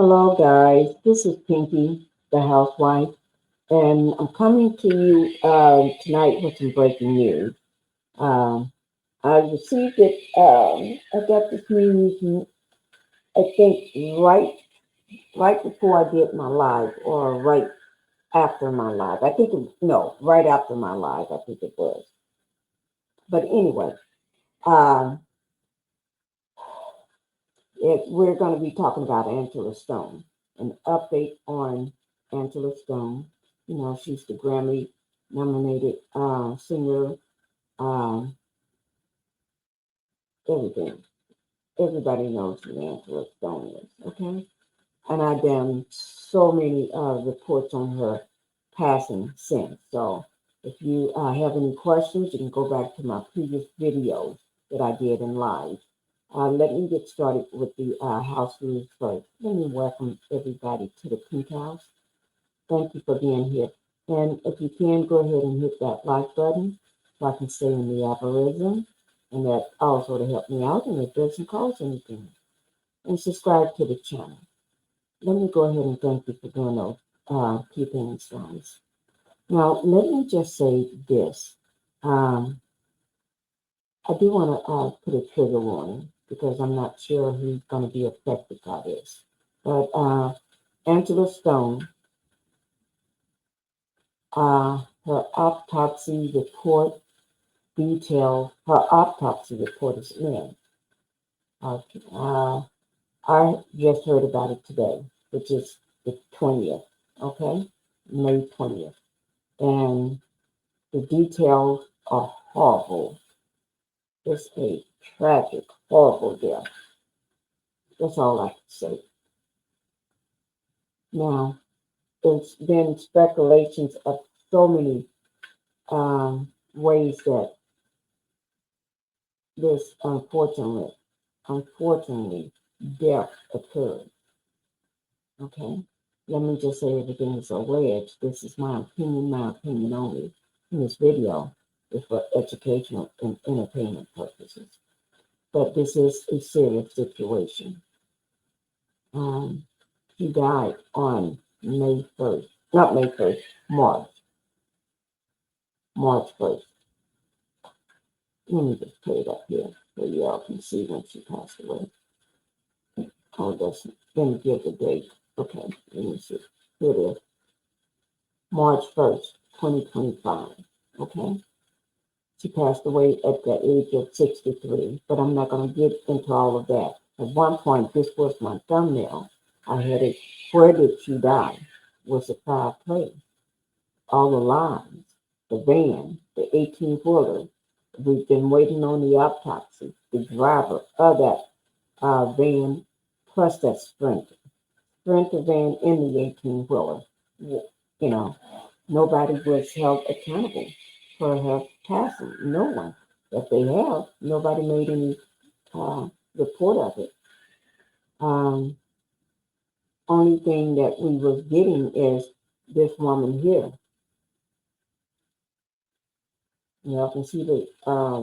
Hello, guys. This is Pinkie, the housewife, and I'm coming to you tonight with some breaking news. Um, I received it. I got this news. I think right before I did my live, or right after my live. I think no, right after my live. I think it was. But anyway, um, we're going to be talking about Angela Stone. An update on Angela Stone. You know, she's the Grammy nominated singer, um, everything. Everybody knows who Angela Stone is, okay? And I've done so many reports on her passing since. So if you have any questions, you can go back to my previous videos that I did in live. Let me get started with the house rules first. Let me welcome everybody to the Pink House. Thank you for being here. And if you can, go ahead and hit that like button so I can stay in the algorithm. And that also to help me out and it doesn't cost anything. And subscribe to the channel. Let me go ahead and thank you for doing those key things, guys. Now, let me just say this. Um, I do want to put a trigger warning because I'm not sure who's going to be affected by this. But Angela Stone, her autopsy report her autopsy report is in. I just heard about it today, which is the 20th, okay? May 20th. And the details are horrible. It's a tragic, horrible death. That's all I can say. Now, there's been speculations of so many ways that this unfortunately, death occurred. Okay? Let me just say everything is alleged. This is my opinion only. In this video is for educational and entertainment purposes. But this is a serious situation. He died on May 1st. Not May 1st, March. March 1st. Let me just put it up here so you all can see when she passed away. Oh, that's, let me give the date. Okay, let me see. Here it is. March 1st, 2025. Okay? She passed away at the age of 63, but I'm not going to get into all of that. At one point, this was my thumbnail. I had it, where did she die? Was a foul play. All the lines, the van, the 18-wheeler. We've been waiting on the autopsy, the driver of that van, plus that Sprinter van in the 18-wheeler. You know, nobody was held accountable for her passing. No one. If they have, nobody made any report of it. Only thing that we was getting is this woman here. You can see the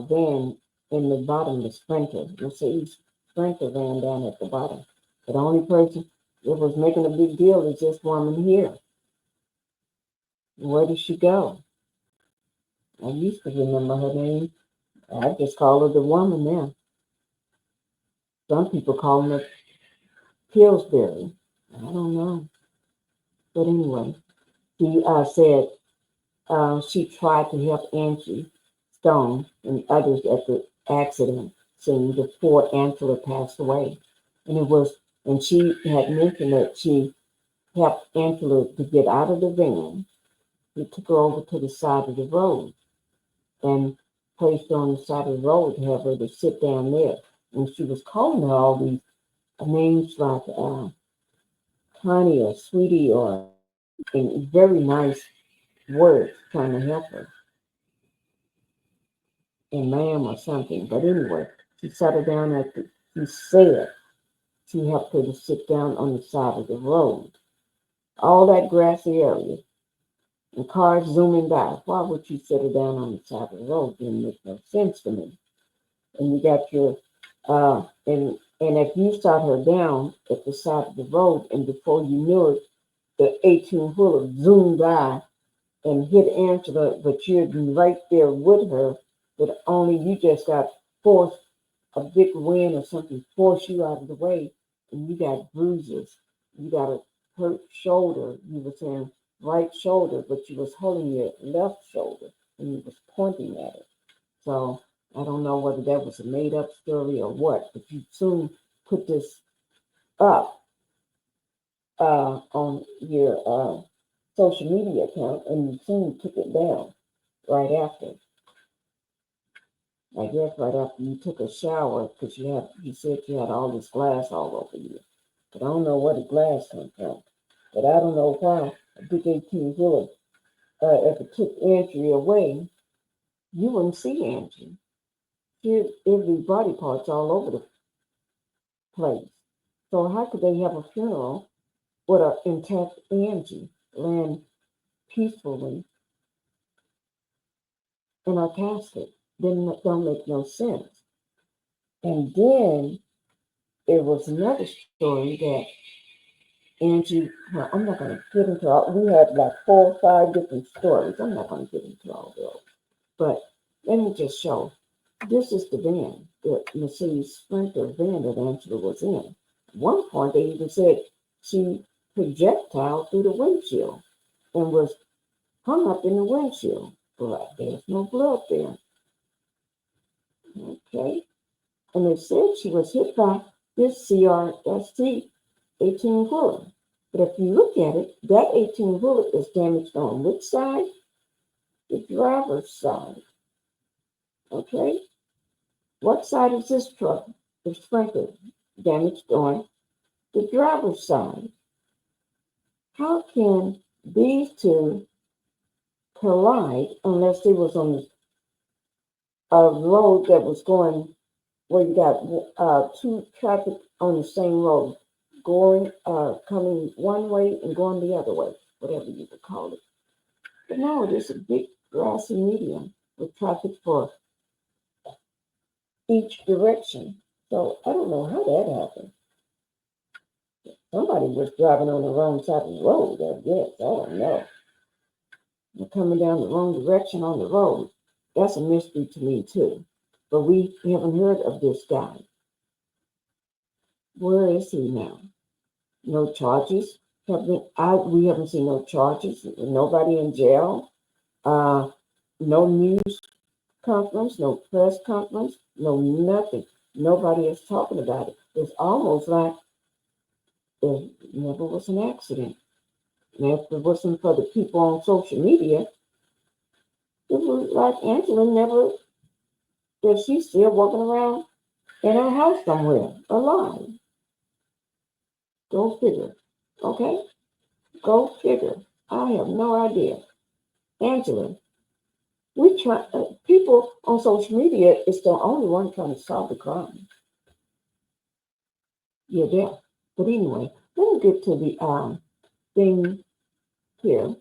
van in the bottom, the Sprinter. You see Sprinter van down at the bottom. But the only person that was making a big deal is this woman here. Where did she go? I used to remember her name. I just call her the woman now. Some people call her Pillsbury. I don't know. But anyway, she said she tried to help Angie Stone and others at the accident scene before Angela passed away. And she had mentioned that she helped Angela to get out of the van. He took her over to the side of the road and placed her on the side of the road to have her to sit down there. And she was calling her all these names like honey or sweetie or in very nice words trying to help her. And ma'am or something. But anyway, she sat her down she said she helped her to sit down on the side of the road. All that grassy area and cars zooming by. Why would you sit her down on the side of the road? Didn't make no sense to me. And you got your, and And if you shot her down at the side of the road, and before you knew it, the 18-wheeler zoomed by and hit Angela, but you're right there with her, but only you just got forced, a big wind or something forced you out of the way, and you got bruises. You got a hurt shoulder. You were saying right shoulder, but you was holding your left shoulder and you was pointing at it. So I don't know whether that was a made up story or what, but you soon put this up on your social media account, and you soon took it down right after. I guess right after you took a shower, because you said you had all this glass all over you. But I don't know where the glass come from. But I don't know why a big 18-wheeler, if it took Angie away, you wouldn't see Angie. Every body part's all over the place. So how could they have a funeral with an intact Angie laying peacefully in a casket? Then that don't make no sense. And then there was another story that Angie, well, I'm not going to get into all, we had like 4 or 5 different stories. I'm not going to get into all those. But let me just show. This is the van, the Mercedes Sprinter van that Angela was in. At one point, they even said she projectile through the windshield and was hung up in the windshield. But there's no blood there. Okay. And they said she was hit by this CRST 18-wheeler. But if you look at it, that 18-wheeler is damaged on which side? The driver's side. Okay? What side is this truck? The Sprinter damaged on the driver's side. How can these two collide unless they was on a road that was going where you got 2 traffic on the same road, going coming one way and going the other way, whatever you would call it. But no, there's a big grassy median with traffic for each direction. So I don't know how that happened. Somebody was driving on the wrong side of the road, I guess. I don't know. They're coming down the wrong direction on the road. That's a mystery to me too. But we haven't heard of this guy. Where is he now? No charges have been. We haven't seen no charges. Nobody in jail. No news conference. No press conference. No nothing. Nobody is talking about it. It's almost like there never was an accident. And if it wasn't for the people on social media, it was like Angela never. That she's still walking around in her house somewhere alive. Go figure. Okay? Go figure. I have no idea. Angela, we try. People on social media is the only one trying to solve the crime. You're there. But anyway, let me get to the thing here.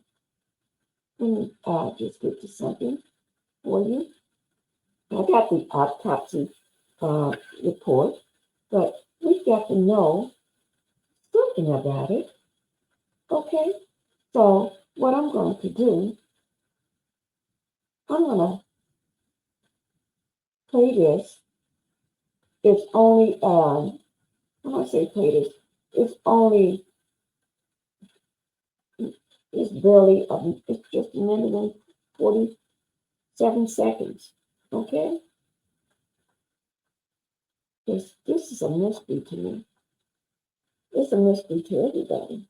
Let me just get to something for you. I got the autopsy report, but we got to know something about it. Okay? So what I'm going to do, I'm going to play this. It's only, when I say play this, it's only, it's barely, it's just a minute and 47 seconds. Okay? This is a mystery to me. It's a mystery to everybody.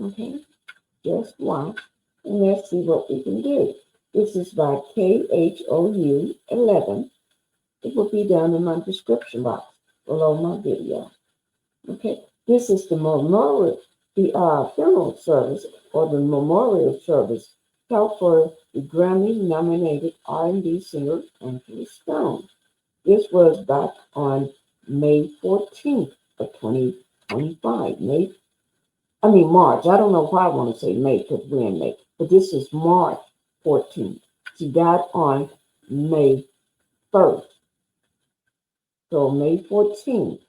Okay? Just watch and let's see what we can do. This is by KHOU 11. It will be down in my description box below my video. Okay, this is the memorial, the funeral service or the memorial service held for the Grammy-nominated R&B singer Angie Stone. This was back on May 14th of 2025. March. I don't know why I want to say May because we're in May, but this is March 14th. She died on May 1st. So May 14th,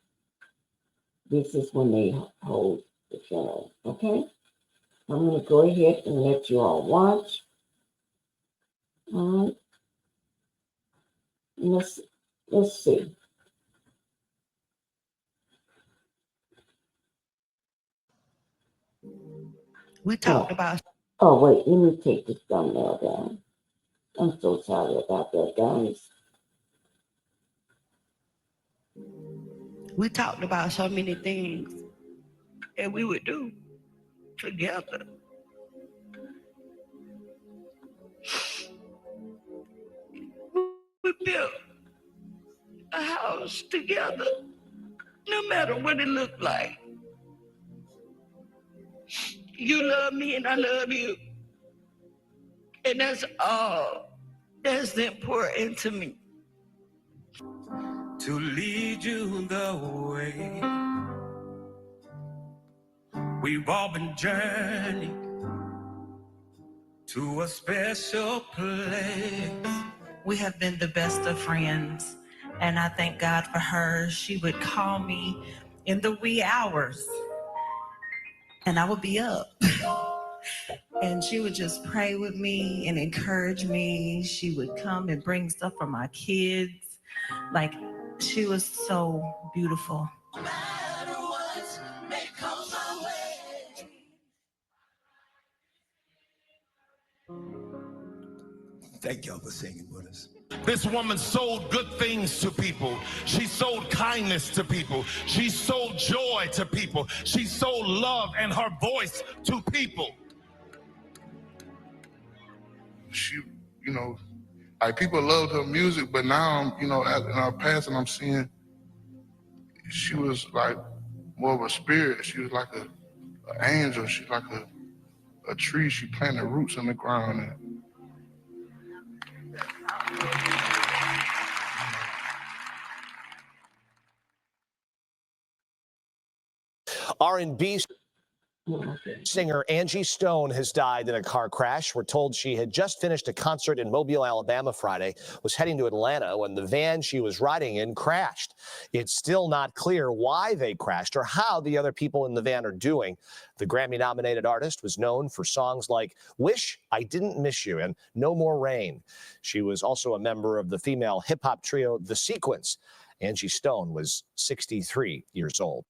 this is when they hold the funeral. Okay? I'm going to go ahead and let you all watch. All right. Let's see. We talked about. Oh, wait. Let me take this thumbnail down. I'm so sorry about that, guys. We talked about so many things that we would do together. We built a house together, no matter what it looked like. You love me and I love you. And that's all that's important to me. To lead you the way we've all been journeying to a special place. We have been the best of friends, and I thank God for her. She would call me in the wee hours, and I would be up. And she would just pray with me and encourage me. She would come and bring stuff for my kids. Like, she was so beautiful. No matter what may come my way. Thank y'all for singing with us. This woman sold good things to people. She sold kindness to people. She sold joy to people. She sold love and her voice to people. She, like people loved her music, but now, in our past, and I'm seeing she was like more of a spirit. She was like an angel. She's like a tree. She planted roots in the ground. And R&B singer Angie Stone has died in a car crash. We're told she had just finished a concert in Mobile, Alabama Friday, was heading to Atlanta when the van she was riding in crashed. It's still not clear why they crashed or how the other people in the van are doing. The Grammy-nominated artist was known for songs like Wish I Didn't Miss You and No More Rain. She was also a member of the female hip-hop trio The Sequence. Angie Stone was 63 years old.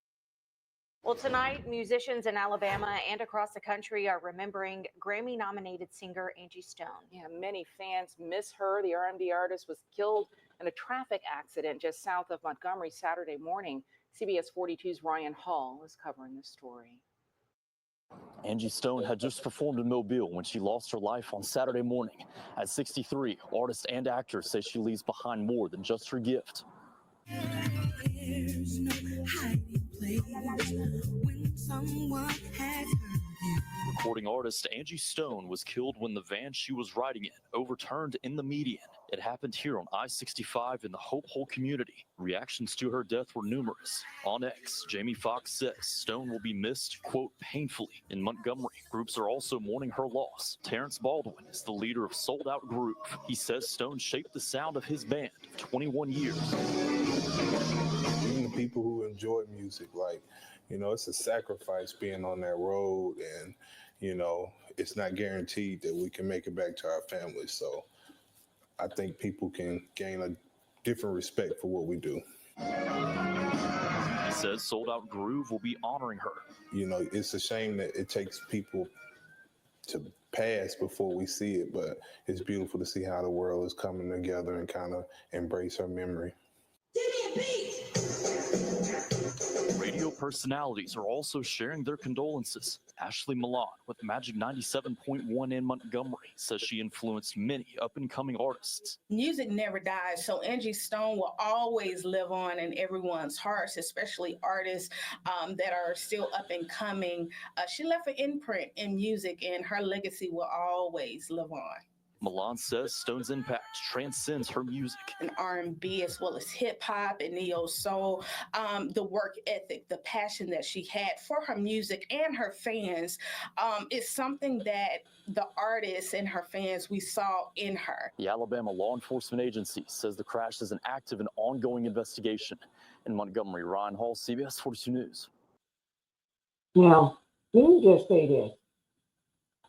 Well, tonight, musicians in Alabama and across the country are remembering Grammy-nominated singer Angie Stone. Yeah, many fans miss her. The R&B artist was killed in a traffic accident just south of Montgomery Saturday morning. CBS 42's Ryan Hall is covering the story. Angie Stone had just performed in Mobile when she lost her life on Saturday morning. At 63, artist and actor say she leaves behind more than just her gift. There's no hiding place when someone has hurt you. Recording artist Angie Stone was killed when the van she was riding in overturned in the median. It happened here on I-65 in the Hope Hole community. Reactions to her death were numerous. On X, Jamie Foxx says Stone will be missed, quote, painfully. In Montgomery, groups are also mourning her loss. Terrence Baldwin is the leader of Sold Out Groove. He says Stone shaped the sound of his band of 21 years. Even the people who enjoy music, it's a sacrifice being on that road, and, it's not guaranteed that we can make it back to our families. So I think people can gain a different respect for what we do. He says Sold Out Groove will be honoring her. It's a shame that it takes people to pass before we see it, but it's beautiful to see how the world is coming together and kind of embrace her memory. Radio personalities are also sharing their condolences. Ashley Milan with Magic 97.1 in Montgomery says she influenced many up-and-coming artists. Music never dies, so Angie Stone will always live on in everyone's hearts, especially artists that are still up and coming. She left an imprint in music, and her legacy will always live on. Milan says Stone's impact transcends her music. And R&B as well as hip hop and neo soul, the work ethic, the passion that she had for her music and her fans is something that the artists and her fans we saw in her. The Alabama Law Enforcement Agency says the crash is an active and ongoing investigation. In Montgomery, Ryan Hall, CBS 42 News. Now, let me just say this.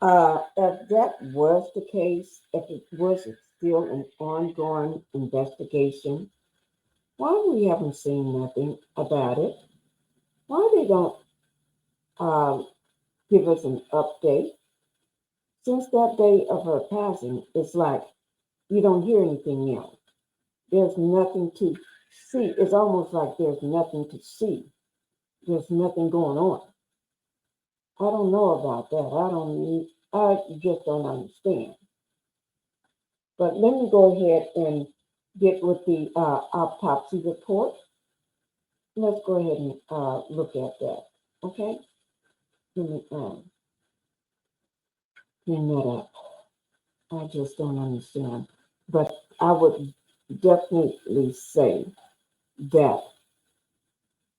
If that was the case, if it was still an ongoing investigation, why we haven't seen nothing about it? Why they don't give us an update? Since that day of her passing, it's like you don't hear anything else. There's nothing to see. It's almost like there's nothing to see. There's nothing going on. I don't know about that. I just don't understand. But let me go ahead and get with the autopsy report. Let's go ahead and look at that. Okay? Let me bring that up. I just don't understand. But I would definitely say that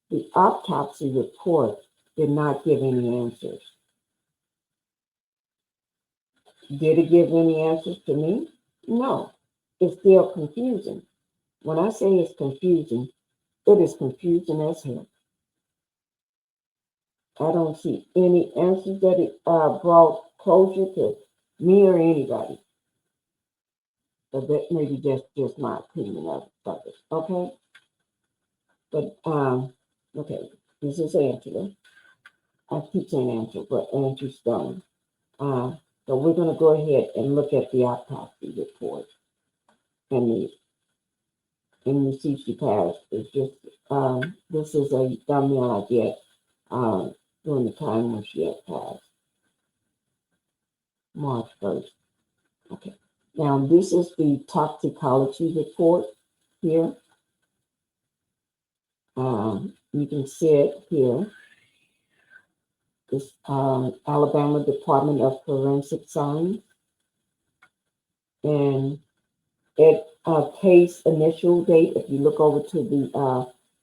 the autopsy report did not give any answers. Did it give any answers to me? No. It's still confusing. When I say it's confusing, it is confusing as hell. I don't see any answers that it brought closure to me or anybody. But that may be just my opinion of it. Okay? But, okay, this is Angela. I keep saying Angela, but Angie Stone. So we're going to go ahead and look at the autopsy report. And you see she passed. It's just, this is a thumbnail I get during the time when she had passed. March 1st. Okay. Now, this is the toxicology report here. You can see it here. It's Alabama Department of Forensic Science. And it case initial date, if you look over to the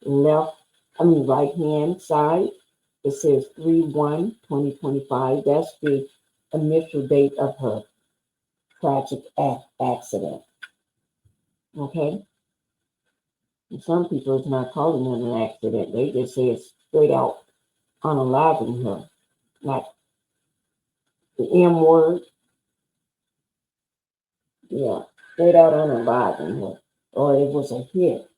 right hand side, it says 3/1/2025. That's the initial date of her tragic accident. Okay? And some people is not calling it an accident. They just say it's straight out unaliving her. Like the M word. Yeah, straight out unaliving her. Or it was a hit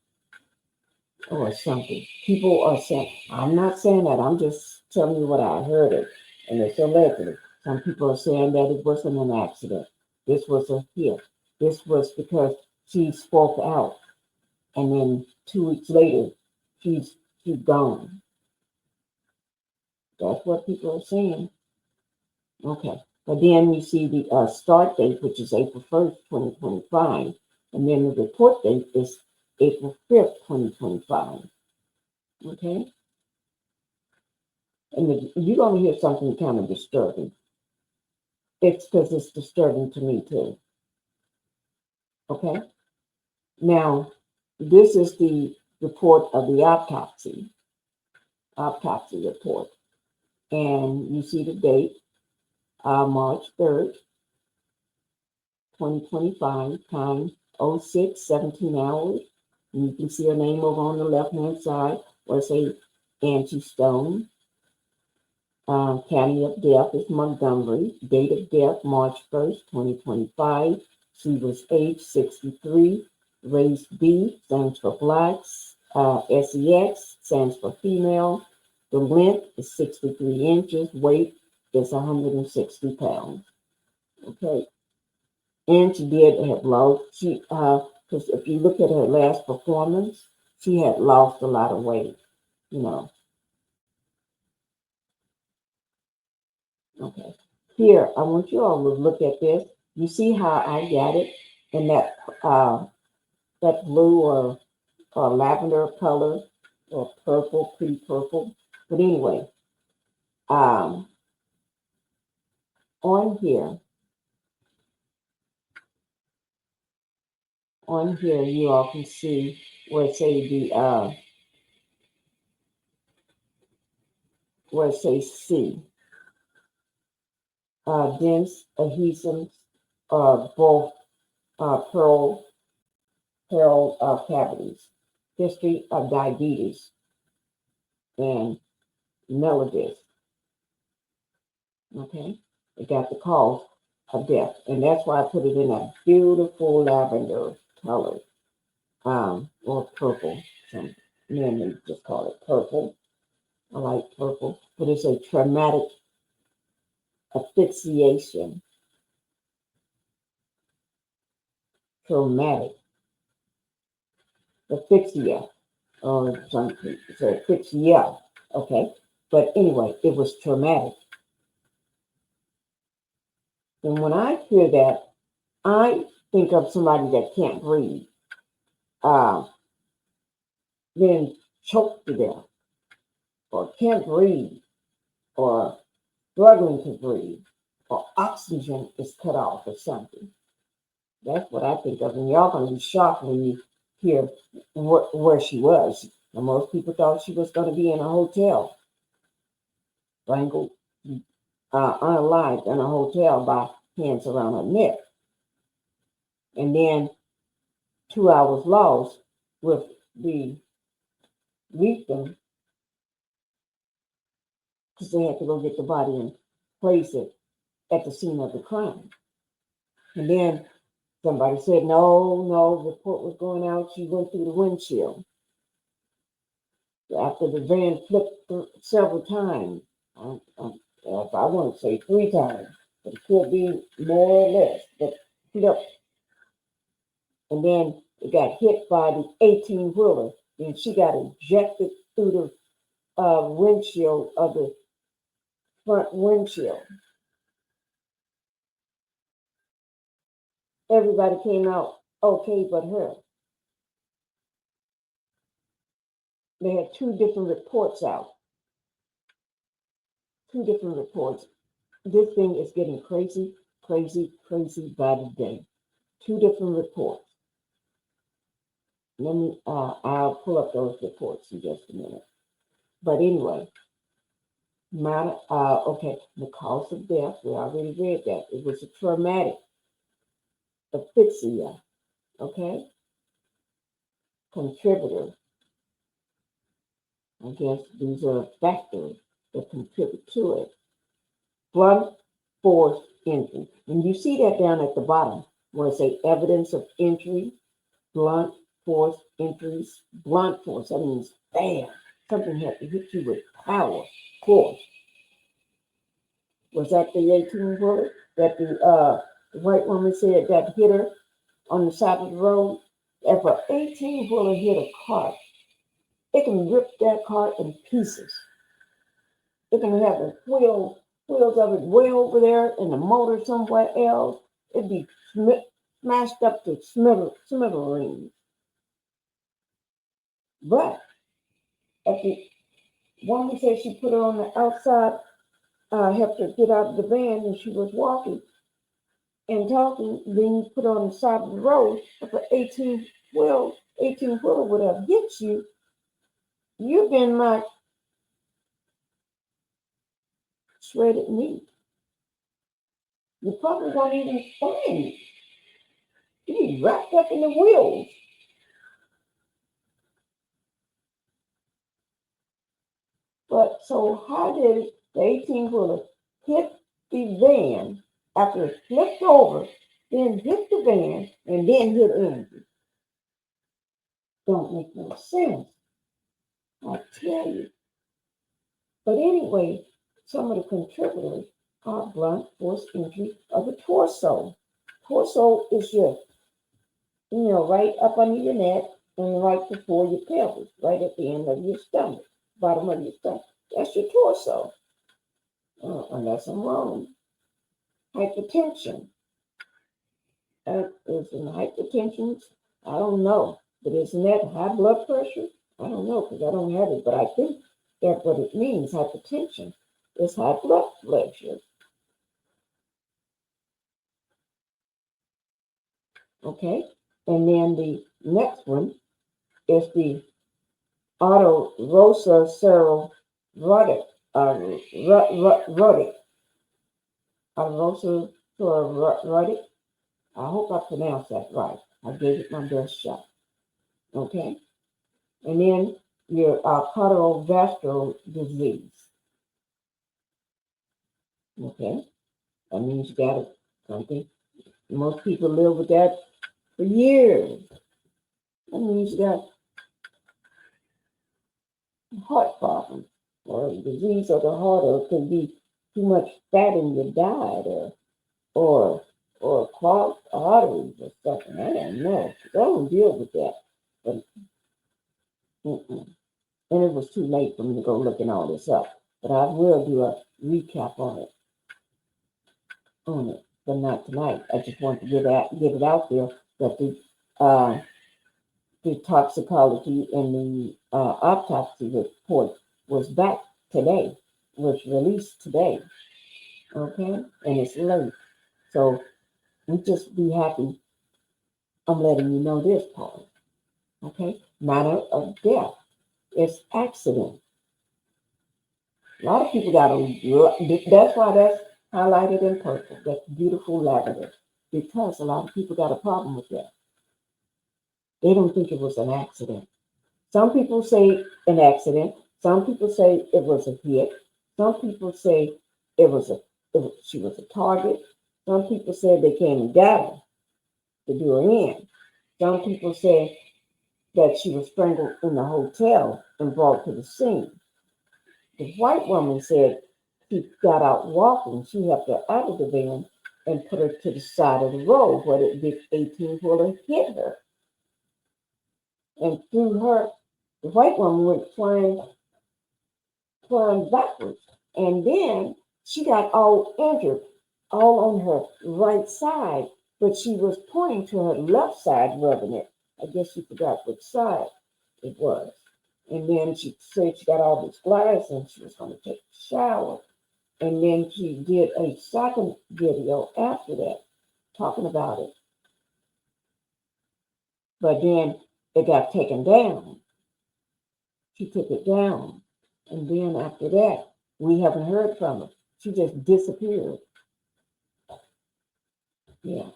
or something. People are saying, I'm not saying that, I'm just telling you what I heard it. And it's allegedly. Some people are saying that it wasn't an accident. This was a hit. This was because she spoke out. And then 2 weeks later, she's gone. That's what people are saying. Okay. But then you see the start date, which is April 1st, 2025. And then the report date is April 5th, 2025. Okay? And you're going to hear something kind of disturbing. It's because it's disturbing to me too. Okay? Now, this is the report of the autopsy report. And you see the date, March 3rd, 2025, time 06:17 hours. And you can see her name over on the left-hand side where it says Angie Stone. County of death is Montgomery. Date of death, March 1st, 2025. She was age 63. Race B stands for blacks. SEX stands for female. The length is 63 inches. Weight is 160 pounds. Okay. And she did have lost, because if you look at her last performance, she had lost a lot of weight, you know. Okay. Here, I want you all to look at this. You see how I got it in that blue or lavender color or purple, pretty purple. But anyway, on here, on here, you all can see where it say where it says C. Dense adhesives, both pearl cavities, history of diabetes, and melodis. Okay, it got the cause of death, and that's why I put it in a beautiful lavender color, or purple. Some men may just call it purple. I like purple, but it's a traumatic asphyxiation. Traumatic asphyxia, or some people say asphyxia. Okay, but anyway, it was traumatic. And when I hear that, I think of somebody that can't breathe, then choked to death, or can't breathe, or struggling to breathe, or oxygen is cut off or something. That's what I think of. And y'all gonna be shocked when you hear where she was. And most people thought she was gonna be in a hotel, strangled, unalived in a hotel by hands around her neck. And then 2 hours lost with the victim because they had to go get the body and place it at the scene of the crime. And then somebody said, no, report was going out. She went through the windshield. After the van flipped several times. If I want to say 3 times, but it could be more or less, but flipped. And then it got hit by the 18-wheeler, and she got ejected through the windshield of the front windshield. Everybody came out okay but her. They had 2 different reports out. 2 different reports. This thing is getting crazy by the day. 2 different reports. Let me, I'll pull up those reports in just a minute. But anyway, okay, the cause of death, we already read that. It was a traumatic asphyxia, okay? Contributor. I guess these are factors that contribute to it. Blunt force injury. And you see that down at the bottom where it says evidence of injury, blunt force injuries, blunt force. That means bam, something had to hit you with power, force. Was that the 18-wheeler that the white woman said that hit her on the side of the road? If an 18-wheeler hit a car, it can rip that car in pieces. It can have the wheels of it way over there and the motor somewhere else. It'd be smashed up to smithereens. But if the woman said she put her on the outside, helped her get out of the van, and she was walking and talking, then you put her on the side of the road. If an 18-wheeler would have hit you, you've been like shredded meat. You probably won't even stand. You'd be wrapped up in the wheels. But so how did the 18-wheeler hit the van after it flipped over, then hit the van, and then hit Angie? Don't make no sense. I tell you. But anyway, some of the contributors are blunt force injury of the torso. Torso is your, right up under your neck and right before your pelvis, right at the end of your stomach, bottom of your stomach. That's your torso. Unless I'm wrong. Hypertension. Isn't hypertension? I don't know. But isn't that high blood pressure? I don't know because I don't have it, but I think that's what it means. Hypertension is high blood pressure. Okay? And then the next one is the autorosa rodic, rodic, autorosa rodic. I hope I pronounced that right. I gave it my best shot. Okay. And then your cardiovascular disease. Okay. That means you got something. Most people live with that for years. That means you got heart problems or disease of the heart, or it could be too much fat in your diet, or clogged arteries or something. I don't know. I don't deal with that. But, and it was too late for me to go looking all this up. But I will do a recap on it, but not tonight. I just want to get it out there that the toxicology and the autopsy report was back today, was released today. Okay, and it's late, so we just be happy. I'm letting you know this part. Okay, not a death. It's accident. A lot of people got a. That's why that's highlighted in purple. That's beautiful lavender, because a lot of people got a problem with that. They don't think it was an accident. Some people say an accident. Some people say it was a hit. Some people say she was a target. Some people say they came and got her to do her in. Some people say that she was strangled in the hotel and brought to the scene. The white woman said she got out walking. She helped her out of the van and put her to the side of the road where the 18-wheeler hit her. And through her, the white woman went flying backwards. And then she got all injured, all on her right side, but she was pointing to her left side, rubbing it. I guess she forgot which side it was. And then she said she got all this glass and she was going to take a shower. And then she did a second video after that, talking about it. But then it got taken down. She took it down. And then after that, we haven't heard from her. She just disappeared. Yeah.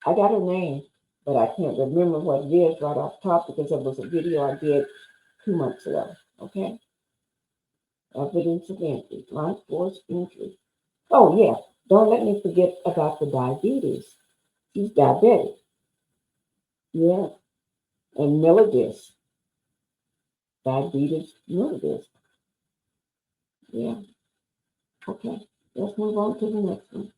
I got her name, but I can't remember what it is right off top because it was a video I did 2 months ago. Okay? Evidence of injury, blunt force injury. Oh, yeah. Don't let me forget about the diabetes. She's diabetic. Yeah. And melodist. Diabetes melodist. Yeah. Okay. Let's move on to the next one.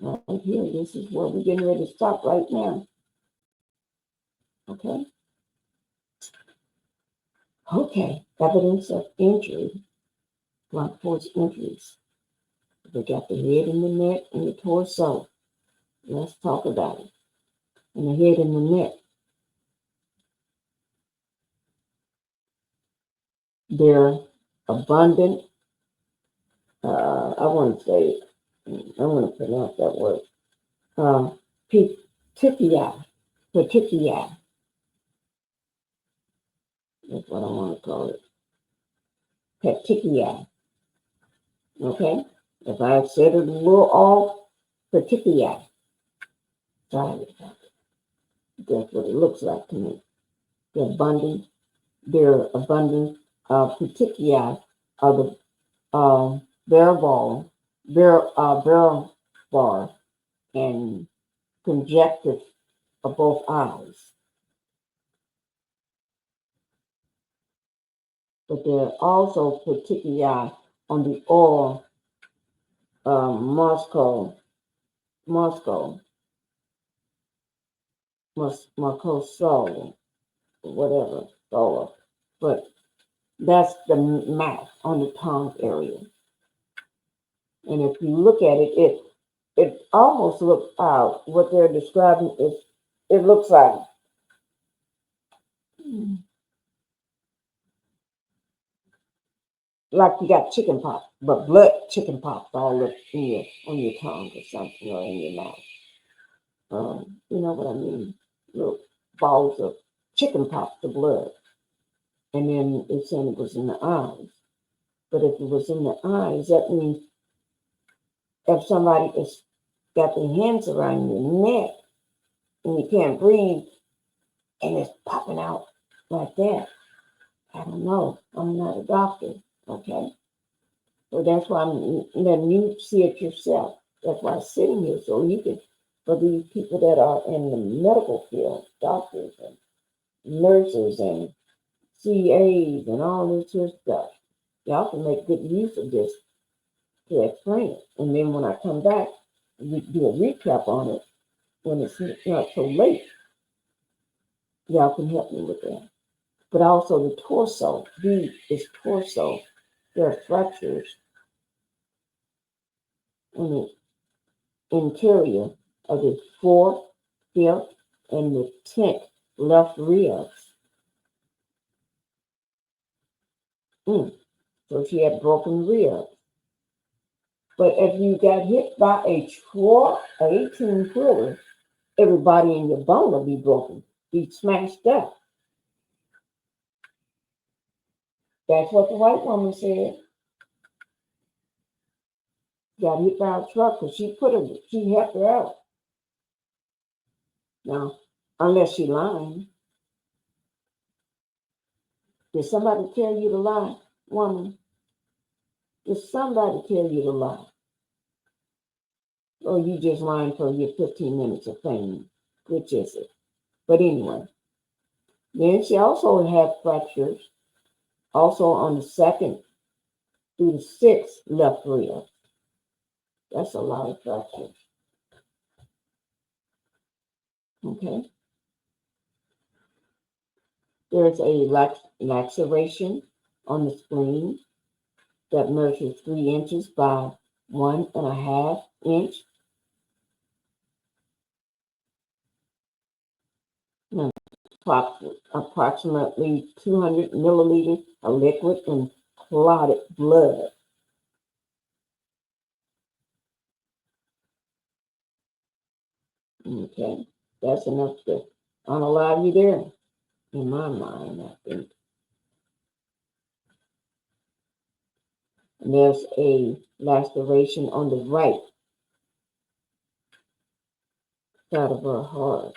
Right here. This is where we're getting ready to stop right now. Okay. Okay. Evidence of injury. Blunt force injuries. They got the head and the neck and the torso. Let's talk about it. And the head and the neck. They're abundant. I want to say, I want to pronounce that word. Petechia. That's what I want to call it. Petechia. Okay? If I said it a little off, petechia. Sorry about it. That's what it looks like to me. They're abundant. Petechia are the variable bar and conjunctive of both eyes. But they're also petechia on the oral mucosal, whatever, solar. But that's the mouth on the tongue area. And if you look at it, it almost looks what they're describing is, it looks like you got chicken pox, but blood chicken pox all up on your tongue or something, or in your mouth. you know what I mean, little balls of chicken pox of blood. And then they said it was in the eyes. But if it was in the eyes, that means if somebody has got their hands around your neck and you can't breathe and it's popping out like that, I don't know. I'm not a doctor, okay? So that's why I'm letting you see it yourself. That's why I'm sitting here, so you can, for these people that are in the medical field, doctors and nurses and CAs and all this here stuff, y'all can make good use of this to explain it. And then when I come back, we do a recap on it when it's not so late. Y'all can help me with that. But also the torso, B is torso. There are fractures in the interior of the fourth, fifth, and the 10th left ribs. So she had broken ribs. But if you got hit by a truck, an 18-wheeler, everybody in your bone will be broken, be smashed up. That's what the white woman said. Got hit by a truck because she helped her out. Now, unless she lying. Did somebody tell you to lie, woman? Did somebody tell you to lie? Or you just lying for your 15 minutes of fame? Which is it? But anyway, then she also had fractures, also on the 2nd through the 6th left rib. That's a lot of fractures. Okay. There's a laceration on the spleen that measures 3 inches by 1.5 inch. Approximately 200 milliliters of liquid and clotted blood. Okay, that's enough to unalive you there, in my mind, I think. And there's a laceration on the right side of her heart,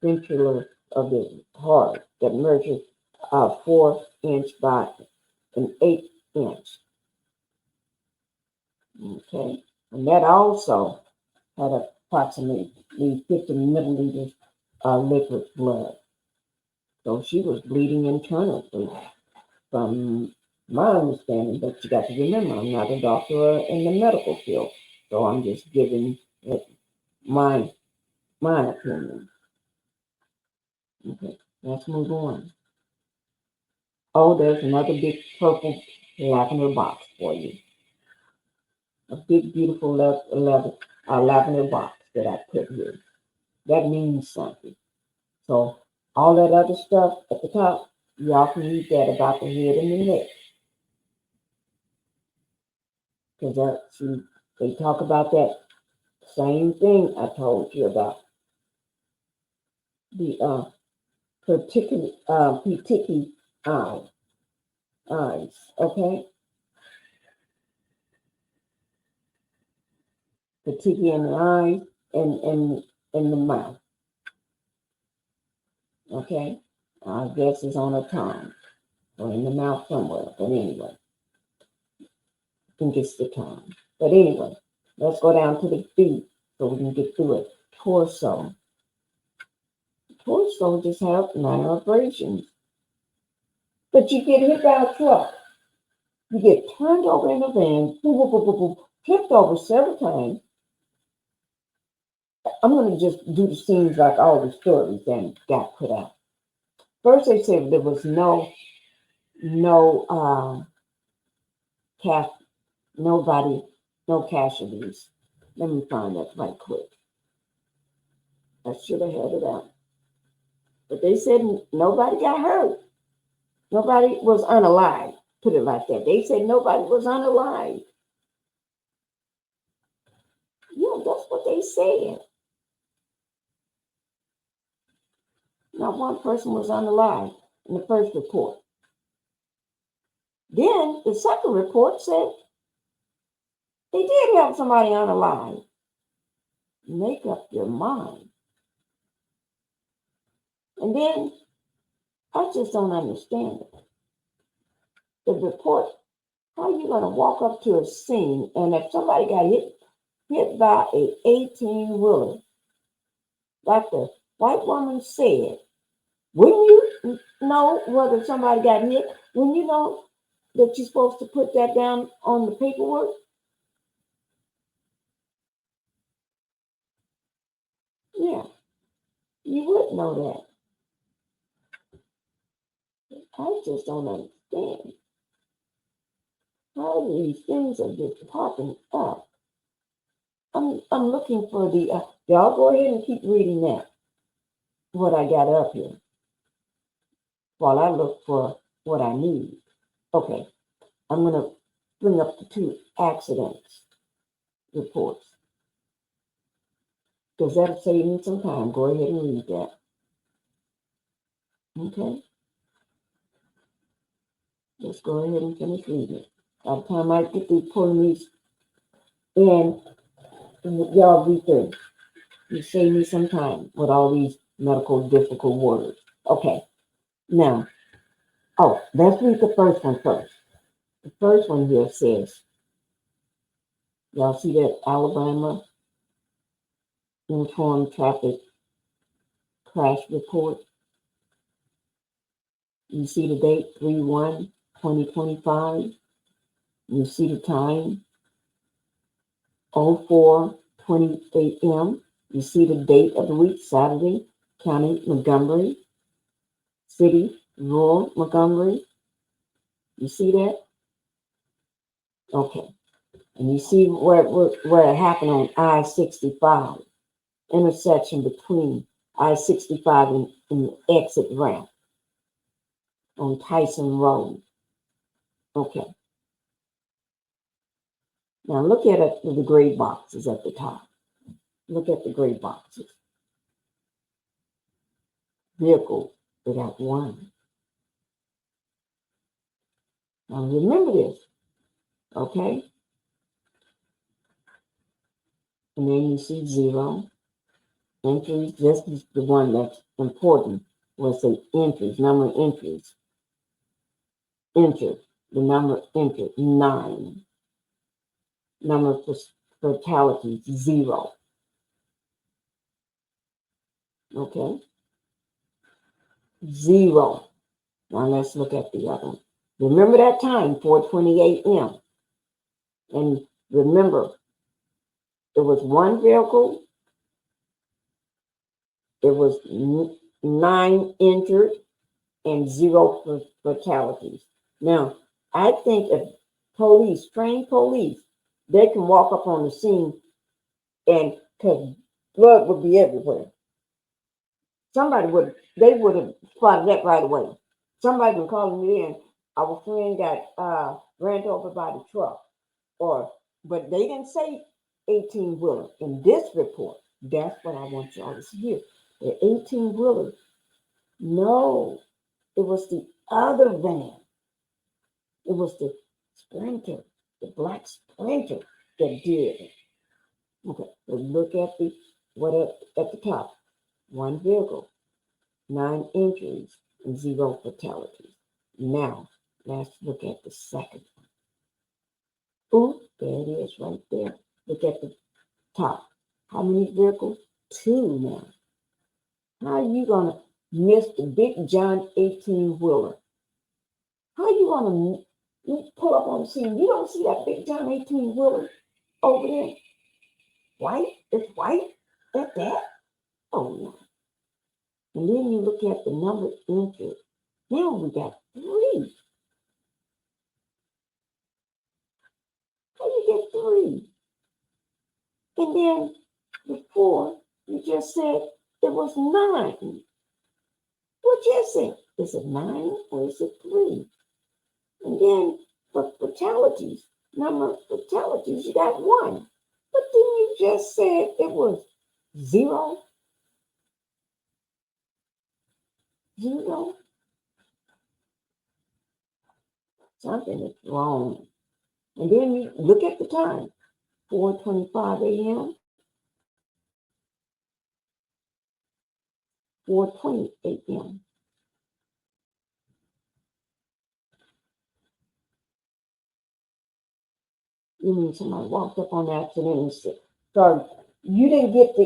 ventricular of the heart, that measures 4 inch by an 8 inch. Okay, and that also had approximately 50 milliliters of liquid blood. So she was bleeding internally, from my understanding. But you got to remember, I'm not a doctor in the medical field, so I'm just giving it my opinion. Okay, let's move on. Oh, there's another big purple lavender box for you. A big, beautiful lavender box that I put here. That means something. So all that other stuff at the top, y'all can read that about the head and the neck. Because they talk about that same thing I told you about. The petechiae eyes, okay? Petechiae in the eyes and in the mouth. Okay? I guess it's on her tongue or in the mouth somewhere. But anyway, I think it's the tongue. But anyway, let's go down to the feet so we can get through it. Torso. Torso just have minor abrasions. But you get hit by a truck. You get turned over in a van, tipped over several times. I'm going to just do the scenes like all the stories that got put out. First, they said there was no casualties. Let me find that right quick. I should have had it out. But they said nobody got hurt. Nobody was unalive. Put it like that. They said nobody was unalive. Yeah, that's what they said. Not one person was unalive in the first report. Then the second report said they did have somebody unalive. Make up your mind. And then I just don't understand it. The report, how are you going to walk up to a scene and if somebody got hit by a 18-wheeler, like the white woman said, wouldn't you know whether somebody got hit? Wouldn't you know that you're supposed to put that down on the paperwork? Yeah, you would know that. I just don't understand how these things are just popping up. I'm looking for the, y'all go ahead and keep reading that, what I got up here, while I look for what I need. Okay, I'm going to bring up the 2 accidents reports, because that'll save me some time. Go ahead and read that. Okay? Just go ahead and finish reading it. By the time I get through pulling these in, y'all read through. You save me some time with all these medical difficult words. Okay, now, let's read the first one first. The first one here says, y'all see that Alabama uniform traffic crash report? You see the date, 3/1/2025. You see the time, 04:20 a.m. You see the date of the week, Saturday, County, Montgomery, City, Rural, Montgomery. You see that? Okay. And you see where it happened on I-65, intersection between I-65 and the exit ramp on Tyson Road. Okay. Now look at it, the gray boxes at the top. Look at the gray boxes. Vehicle, they got 1. Now remember this, okay? And then you see 0. Entries, this is the one that's important, was the entries, number of entries. Entered, the number entered, 9. Number of fatalities, 0. Okay? 0. Now let's look at the other one. Remember that time, 4:20 a.m. And remember, it was 1 vehicle. It was 9 injured and 0 fatalities. Now, I think if police, trained police, they can walk up on the scene and because blood would be everywhere. They would have spotted that right away. Somebody been calling me in. Our friend got ran over by the truck, but they didn't say 18-wheeler in this report. That's what I want y'all to hear. The 18-wheeler. No, it was the other van. It was the Sprinter, the black Sprinter that did it. Okay, so look at the top. 1 vehicle, 9 injuries, and 0 fatalities. Now, let's look at the second one. Ooh, there it is right there. Look at the top. How many vehicles? 2 now. How are you going to miss the big John 18-wheeler? How are you going to pull up on the scene? You don't see that big John 18-wheeler over there? White? It's white? That's that? Oh, no. And then you look at the number injured. Now we got 3. How you get 3? And then before, you just said it was 9. Which is it? Is it 9 or is it 3? And then for fatalities, number of fatalities, you got 1. But then you just said it was 0. You know, something is wrong. And then you look at the time, 4:25 a.m., 4:20 a.m. You mean somebody walked up on accident and said, "Sorry, you didn't get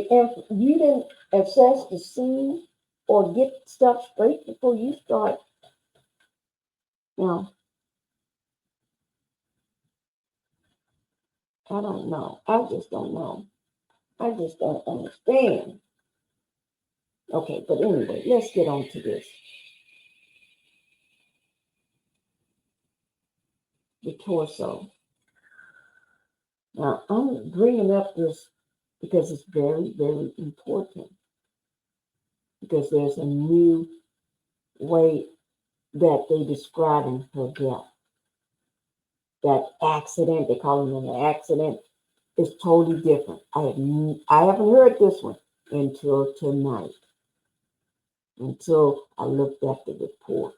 you didn't assess the scene or get stuff straight before you start." Now, I don't know. I just don't know. I just don't understand. Okay, but anyway, let's get on to this. The torso. Now, I'm bringing up this because it's very, very important. Because there's a new way that they describing her death. That accident, they call it an accident, is totally different. I haven't heard this one until tonight, until I looked at the report.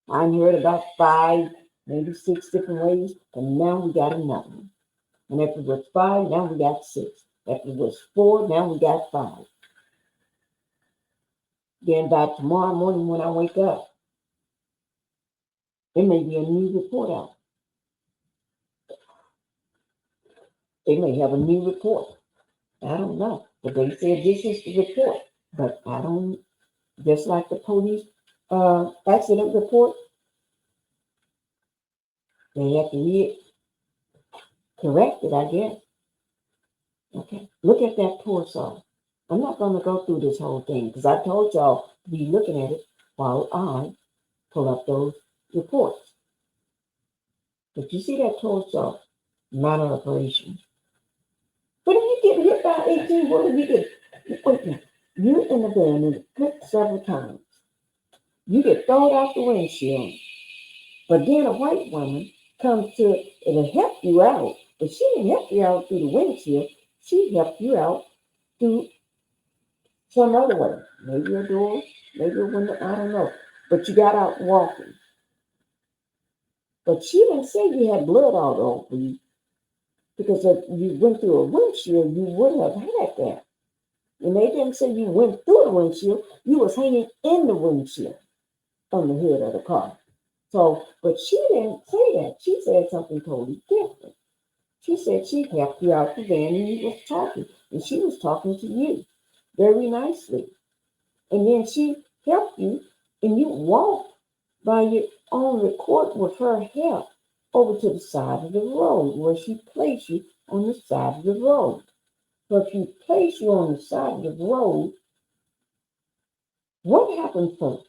I heard about 5, maybe 6 different ways, and now we got another one. And if it was 5, now we got 6. If it was 4, now we got 5. Then by tomorrow morning when I wake up, there may be a new report out. They may have a new report. I don't know. But they said this is the report. But I don't, just like the police accident report, they have to correct it, I guess. Okay. Look at that torso. I'm not going to go through this whole thing because I told y'all to be looking at it while I pull up those reports. But you see that torso, minor operation. But if you get hit by 18, what if you get, wait a minute, you're in the van and hit several times. You get thrown out the windshield. But then a white woman comes to, it'll help you out. But she didn't help you out through the windshield. She helped you out through some other way. Maybe a door, maybe a window, I don't know. But you got out walking. But she didn't say you had blood all over you. Because if you went through a windshield, you would have had that. And they didn't say you went through the windshield. You was hanging in the windshield on the hood of the car. So, but she didn't say that. She said something totally different. She said she helped you out the van and you was talking. And she was talking to you very nicely. And then she helped you and you walked by your own accord with her help over to the side of the road where she placed you on the side of the road. So if she placed you on the side of the road, what happened first?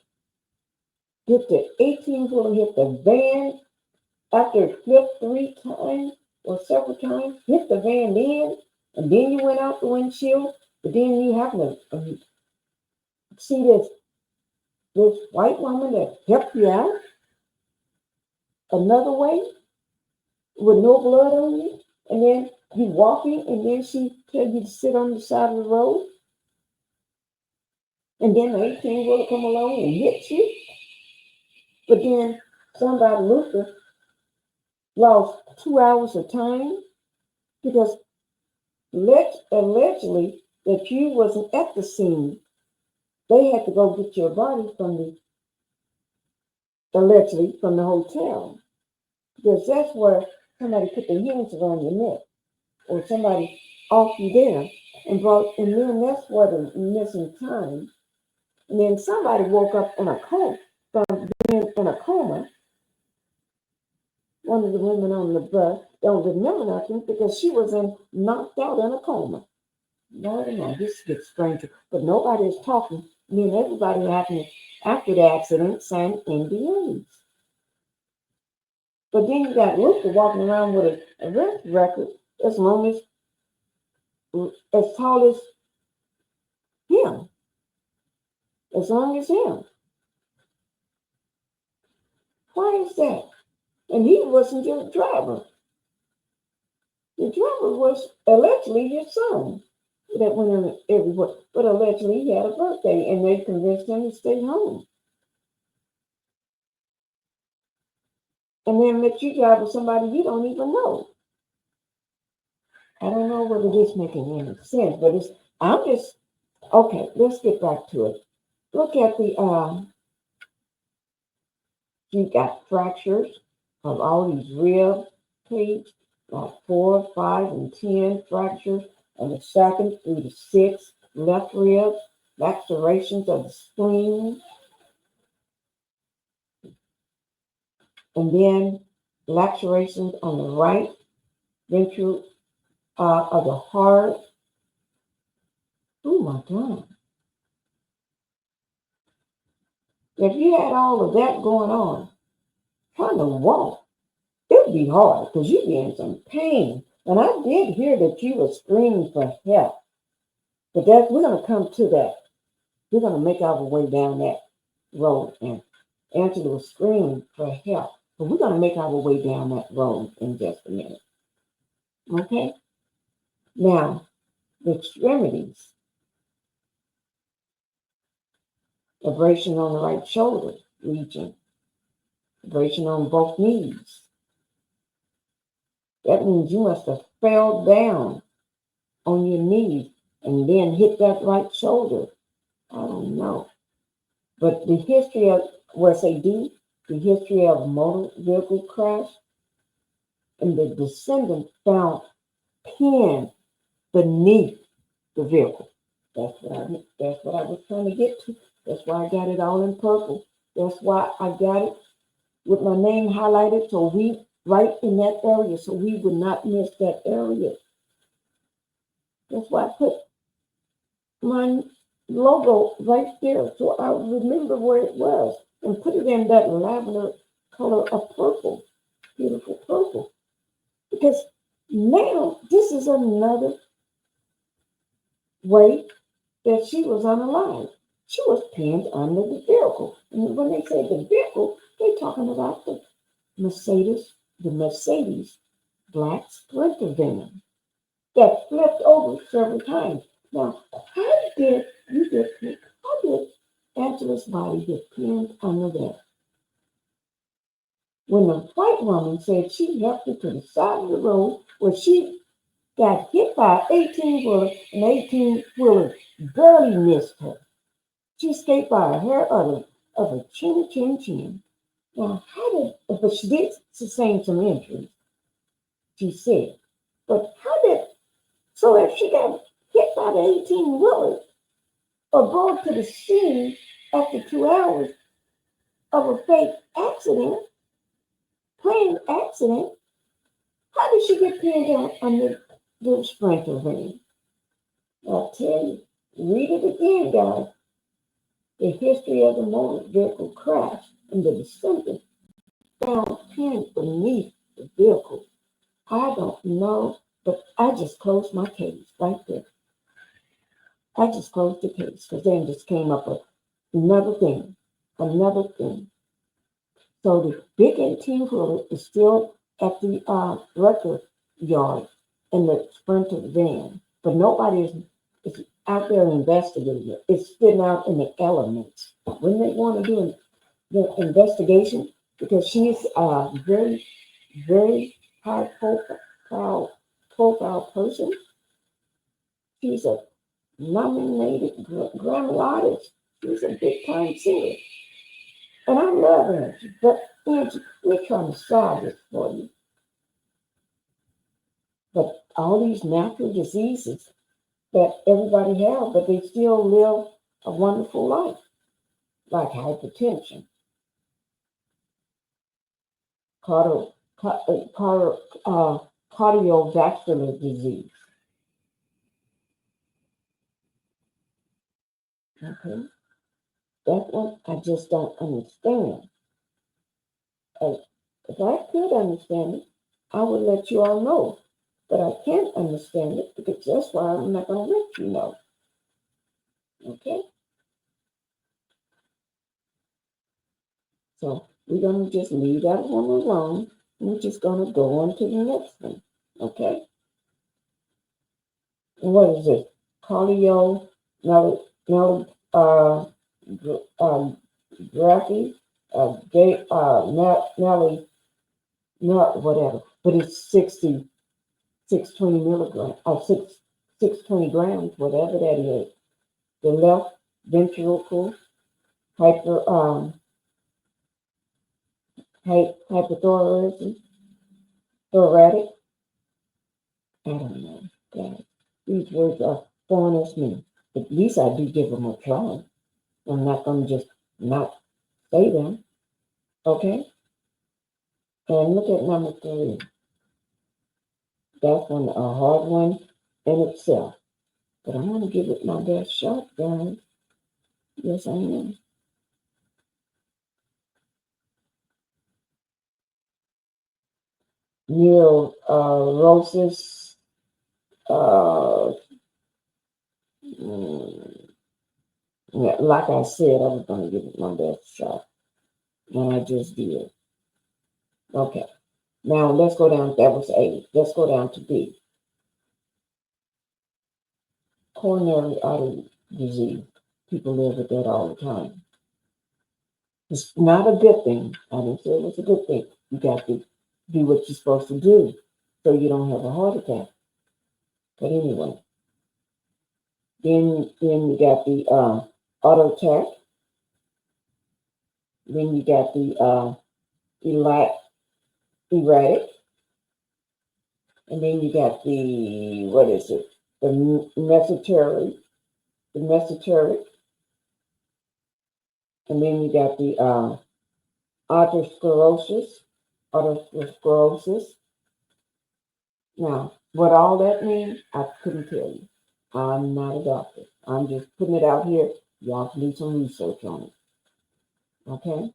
Did the 18-wheeler hit the van after it flipped 3 times or several times? Hit the van then, and then you went out the windshield, but then you happen to see this white woman that helped you out another way with no blood on you, and then you walking, and then she tell you to sit on the side of the road, and then the 18-wheeler come along and hit you. But then somebody lost 2 hours of time because allegedly that you wasn't at the scene. They had to go get your body allegedly from the hotel. Because that's where somebody put their hands around your neck or somebody off you there and then that's where the missing time. And then somebody woke up in a coma, from being in a coma. One of the women on the bus don't remember nothing because she was knocked out in a coma. Lord, now this gets stranger, but nobody is talking. Me and everybody happening after the accident saying NDAs. But then you got Luther walking around with a arrest record as tall as him, as long as him. Why is that? And he wasn't your driver. The driver was allegedly your son. that went on everywhere. But allegedly he had a birthday and they convinced him to stay home. And then let you drive with somebody you don't even know. I don't know whether this making any sense, but I'm just, okay, let's get back to it. Look at the, you got fractures of all these rib cage, like 4, 5, and 10 fractures on the 2nd through the 6th left rib, lacerations of the spleen, and then lacerations on the right ventricle of the heart. Oh my God. If you had all of that going on, trying to walk, it would be hard because you'd be in some pain. And I did hear that you were screaming for help. But we're going to come to that. We're going to make our way down that road. And Angela was screaming for help. But we're going to make our way down that road in just a minute. Okay? Now, the extremities. Abrasion on the right shoulder region. Abrasion on both knees. That means you must have fell down on your knees and then hit that right shoulder. I don't know. But the history of, the history of motor vehicle crash, and the descendant found pinned beneath the vehicle. That's what I was trying to get to. That's why I got it all in purple. That's why I got it with my name highlighted, so we right in that area, so we would not miss that area. That's why I put my logo right there, so I would remember where it was, and put it in that lavender color of purple, beautiful purple. Because now this is another way that she was unalive. She was pinned under the vehicle. And when they say the vehicle, they're talking about the Mercedes black Sprinter van that flipped over several times. Now, how did Angela's body get pinned under that? When the white woman said she helped her to the side of the road where she got hit by an 18-wheeler, and 18-wheeler barely missed her. She escaped by a hair of a chin. Now, but she did sustain some injuries, she said. But so if she got hit by the 18-wheeler or brought to the scene after 2 hours of a fake accident, plane accident, how did she get pinned down under the Sprinter van? I'll tell you, read it again, guys. The history of the motor vehicle crash and the descendant found pinned beneath the vehicle. I don't know, but I just closed my case right there. I just closed the case because then just came up with another thing. So the big 18-wheeler is still at the record yard in the Sprinter van, but nobody is out there investigating it. It's sitting out in the elements. When they want to do the investigation, because she's a very, very high profile person. She's a nominated Grammy artist. She's a big time singer. And I love Angie, but Angie, we're trying to solve this for you. But all these natural diseases that everybody has, but they still live a wonderful life, like hypertension, cardiovascular disease. Okay, that one I just don't understand. If I could understand it, I would let you all know. But I can't understand it because that's why I'm not going to let you know. Okay? So we're going to just leave that one alone. And we're just going to go on to the next one. Okay? And what is it? Carlio, Nelly, Graffy, Nelly, not whatever, but it's 620 milligrams, or 620 grams, whatever that is. The left ventricle hypothyroidism, thoracic. I don't know, guys. These words are foreign as me. At least I do give them a try. I'm not going to just not say them. Okay? And look at number 3. That's one, a hard one in itself. But I'm going to give it my best shot, guys. Yes, I am. Neurosis. Yeah, like I said, I was going to give it my best shot. And I just did. Okay. Now, let's go down. That was A. Let's go down to B. Coronary artery disease. People live with that all the time. It's not a good thing. I didn't say it was a good thing. You got to do what you're supposed to do so you don't have a heart attack. But anyway, then you got the auto attack. Then you got the erratic. And then you got the, what is it? The mesenteric. And then you got the atherosclerosis. Now, what all that means, I couldn't tell you. I'm not a doctor. I'm just putting it out here. Y'all can do some research on it. Okay?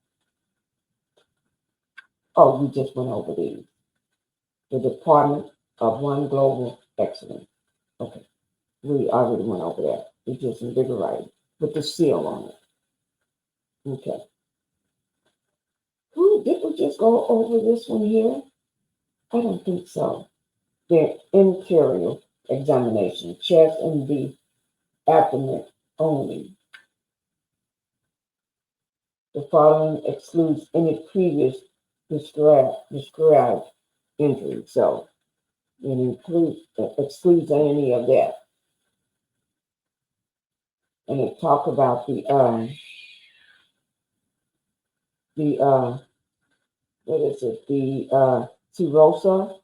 Oh, we just went over these. The Department of One Global Excellence. Okay. We already went over that. It's just invigorating with the seal on it. Okay. Did we just go over this one here? I don't think so. The interior examination, chest and the abdomen only. The following excludes any previous described injury. So it excludes any of that. And it talk about the what is it? The serosa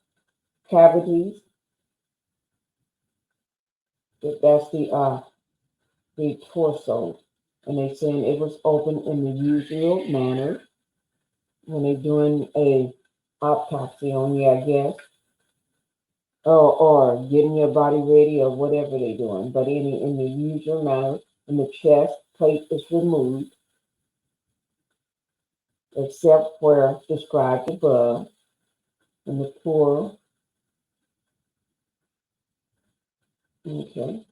cavities. That's the torso. And they're saying it was open in the usual manner when they're doing a autopsy on you, I guess. Or getting your body ready or whatever they're doing. But in the usual manner, and the chest plate is removed, except where described above, in the pleural. Okay.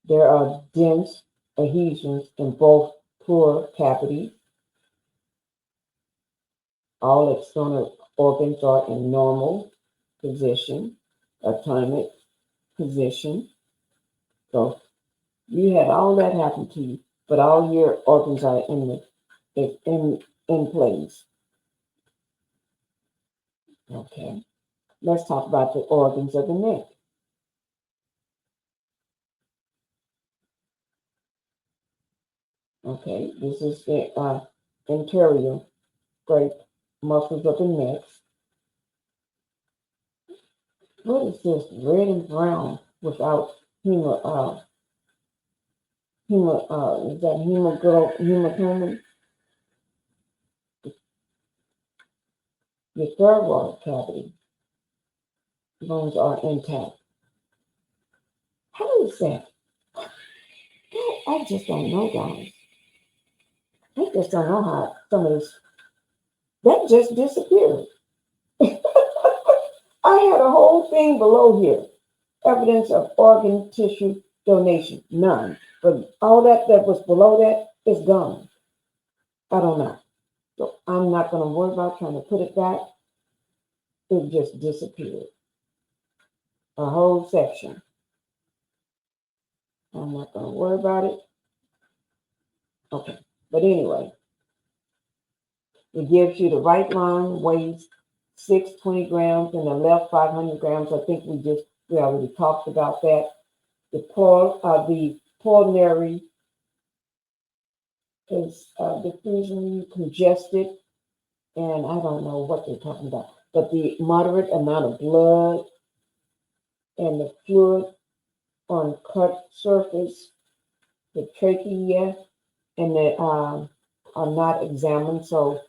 There are dense adhesions in both pleural cavities. All external organs are in normal position, autonomic position. So you had all that happen to you, but all your organs are in place. Okay. Let's talk about the organs of the neck. Okay, this is the interior great muscles of the neck. What is this? Red and brown without is that hemoglobin? Your thyroid cavity bones are intact. How is that? I just don't know, guys. I just don't know how some of this, that just disappeared. I had a whole thing below here. Evidence of organ tissue donation. None. But all that was below that is gone. I don't know. So I'm not going to worry about trying to put it back. It just disappeared. a whole section. I'm not going to worry about it. Okay, but anyway, it gives you the right lung, weighs 620 grams, and the left 500 grams. I think we already talked about that. The pulmonary is diffusing congested, and I don't know what they're talking about, but the moderate amount of blood and the fluid on cut surface, the trachea, and the are not examined, so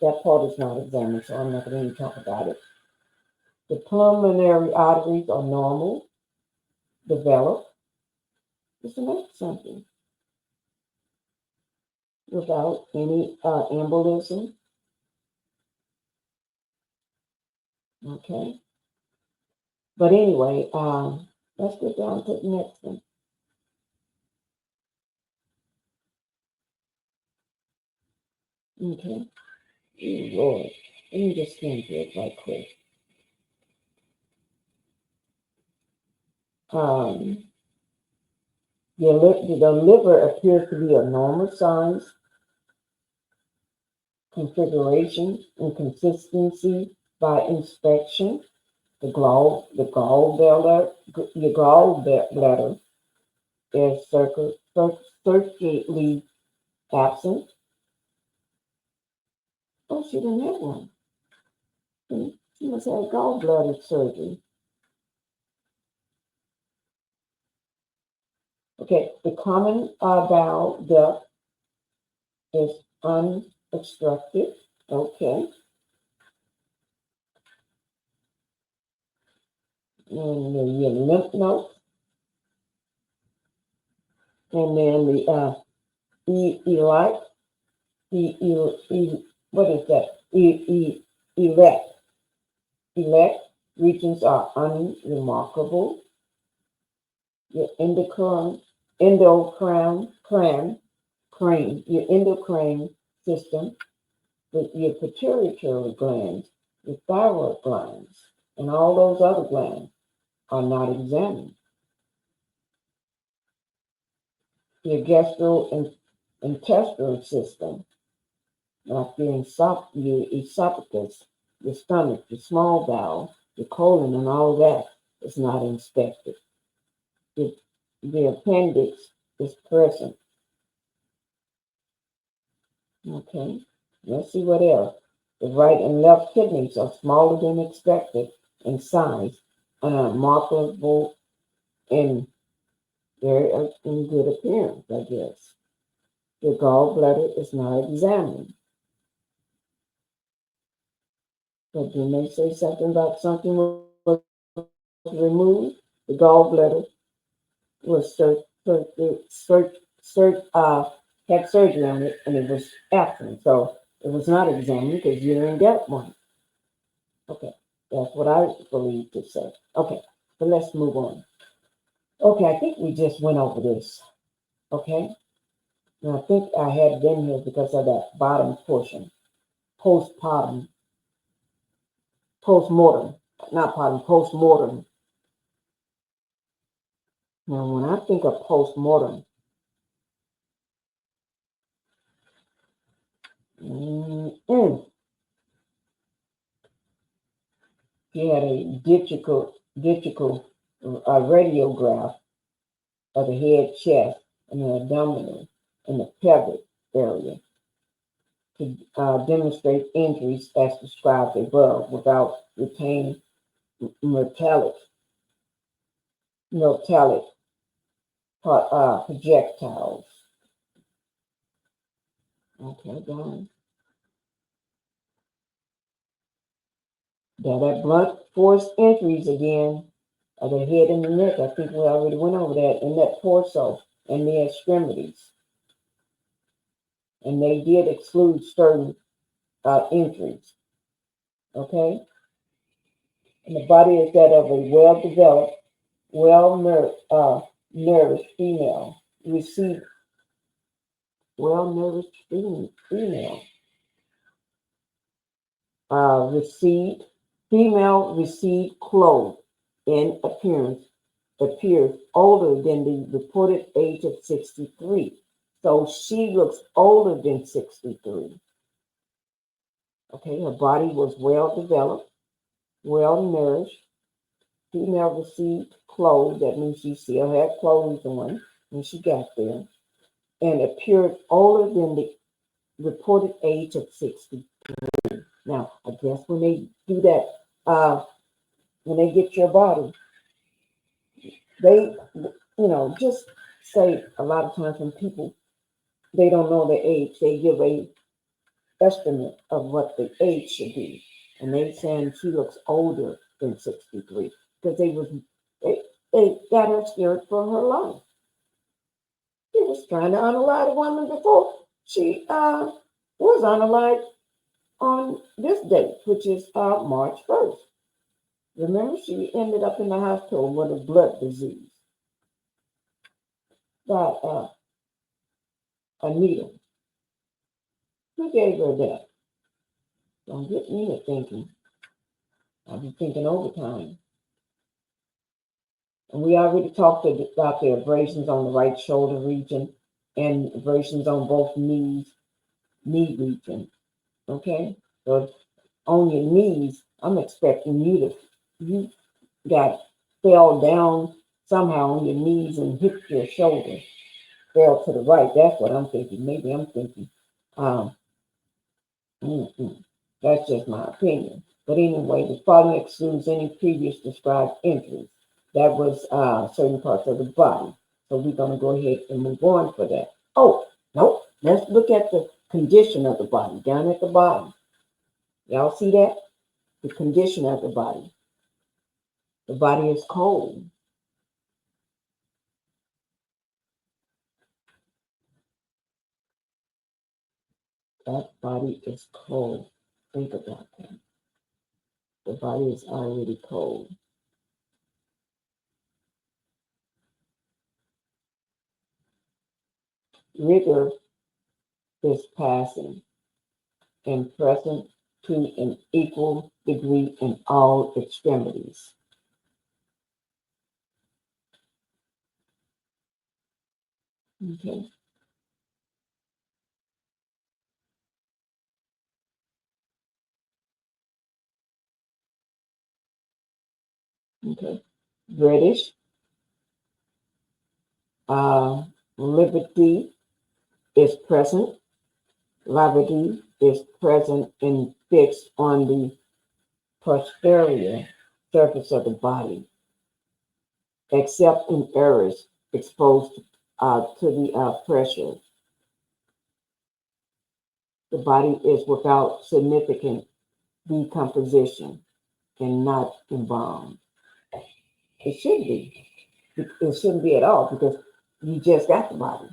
that part is not examined, so I'm not going to even talk about it. The pulmonary arteries are normal, developed. Isn't that something? Without any embolism. Okay. But anyway, let's get down to the next one. Okay. Oh, Lord. Let me just scan through it right quick. The liver appears to be a normal size, configuration, and consistency by inspection. The gallbladder is circularly absent. Oh, she didn't have one. She must have gallbladder surgery. Okay, the common bowel duct is unobstructed. Okay. And then your lymph nodes. And then the elect regions are unremarkable. Your endocrine system, with your pituitary glands, your thyroid glands, and all those other glands are not examined. Your gastrointestinal system, like your esophagus, your stomach, your small bowel, your colon, and all that is not inspected. The appendix is present. Okay, let's see what else. The right and left kidneys are smaller than expected in size and are remarkable in good appearance, I guess. The gallbladder is not examined. But then they say something about something was removed. The gallbladder was had surgery on it, and it was absent. So it was not examined because you didn't get one. Okay, that's what I believe to say. Okay, but let's move on. Okay, I think we just went over this. Okay, and I think I had it in here because of that bottom portion, postmortem. Now, when I think of postmortem, he had a digital radiograph of the head, chest, and the abdominal and the pelvic area to demonstrate injuries as described above without retaining metallic projectiles. Okay, done. That blunt force injuries again of the head and the neck. I think we already went over that, in that torso and the extremities. And they did exclude certain injuries. Okay? And the body is that of a well-developed, well-nourished female. Received clothes in appearance appears older than the reported age of 63. So she looks older than 63. Okay, her body was well developed, well nourished. Female received clothes, that means she still had clothes on when she got there, and appeared older than the reported age of 60. Now, I guess when they do that, when they get your body, they, just say a lot of times when people, they don't know their age, they give a estimate of what the age should be. And they saying she looks older than 63 because they got her scared for her life. They was trying to unalive a woman before she was unalive on this date, which is March 1st. Remember, she ended up in the hospital with a blood disease by a needle. Who gave her that? Don't get me to thinking. I'll be thinking overtime. And we already talked about the abrasions on the right shoulder region and abrasions on both knee region. Okay? So on your knees, I'm expecting you fell down somehow on your knees and hit your shoulder. Fell to the right. That's what I'm thinking. Maybe I'm thinking. That's just my opinion. But anyway, the following excludes any previous described injuries. That was certain parts of the body. So we're going to go ahead and move on for that. Oh, nope. Let's look at the condition of the body down at the bottom. Y'all see that? The condition of the body. The body is cold. That body is cold. Think about that. The body is already cold. Rigor is passing and present to an equal degree in all extremities. Okay. Okay. British. Liberty is present. Liberty is present and fixed on the posterior surface of the body, except in areas exposed to the pressure. The body is without significant decomposition and not embalmed. It should be. It shouldn't be at all because you just got the body.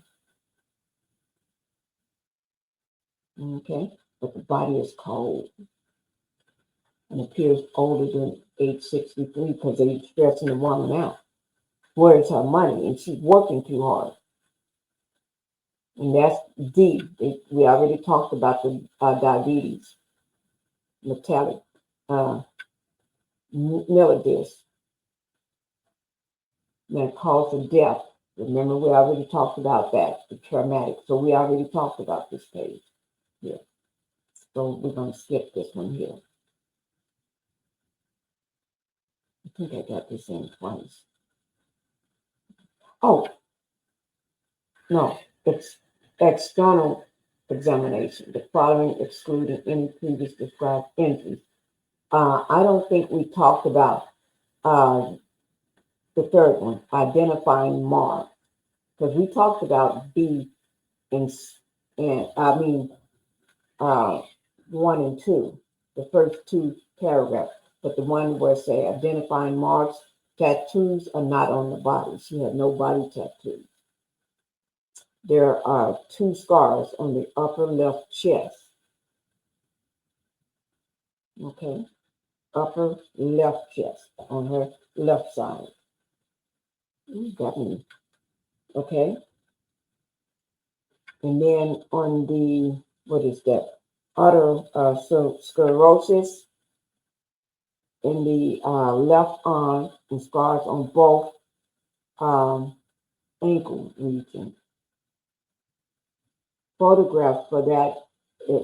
Okay? But the body is cold and appears older than age 63 because they're stressing the woman out. Where's her money? And she's working too hard. And that's D. We already talked about the diabetes, metallic, melodis, that cause of death. Remember, we already talked about that, the traumatic. So we already talked about this page here. So we're going to skip this one here. I think I got this in twice. Oh, no, it's external examination. The following excluding any previous described injuries. I don't think we talked about the third one, identifying marks, because we talked about B and 1 and 2, the first two paragraphs, but the one where say identifying marks, tattoos are not on the body. She had no body tattoos. There are 2 scars on the upper left chest. Okay, upper left chest on her left side. Got me. Okay. And then on the, what is that? Sclerosis. in the left arm and scars on both ankle region. Photographs for that,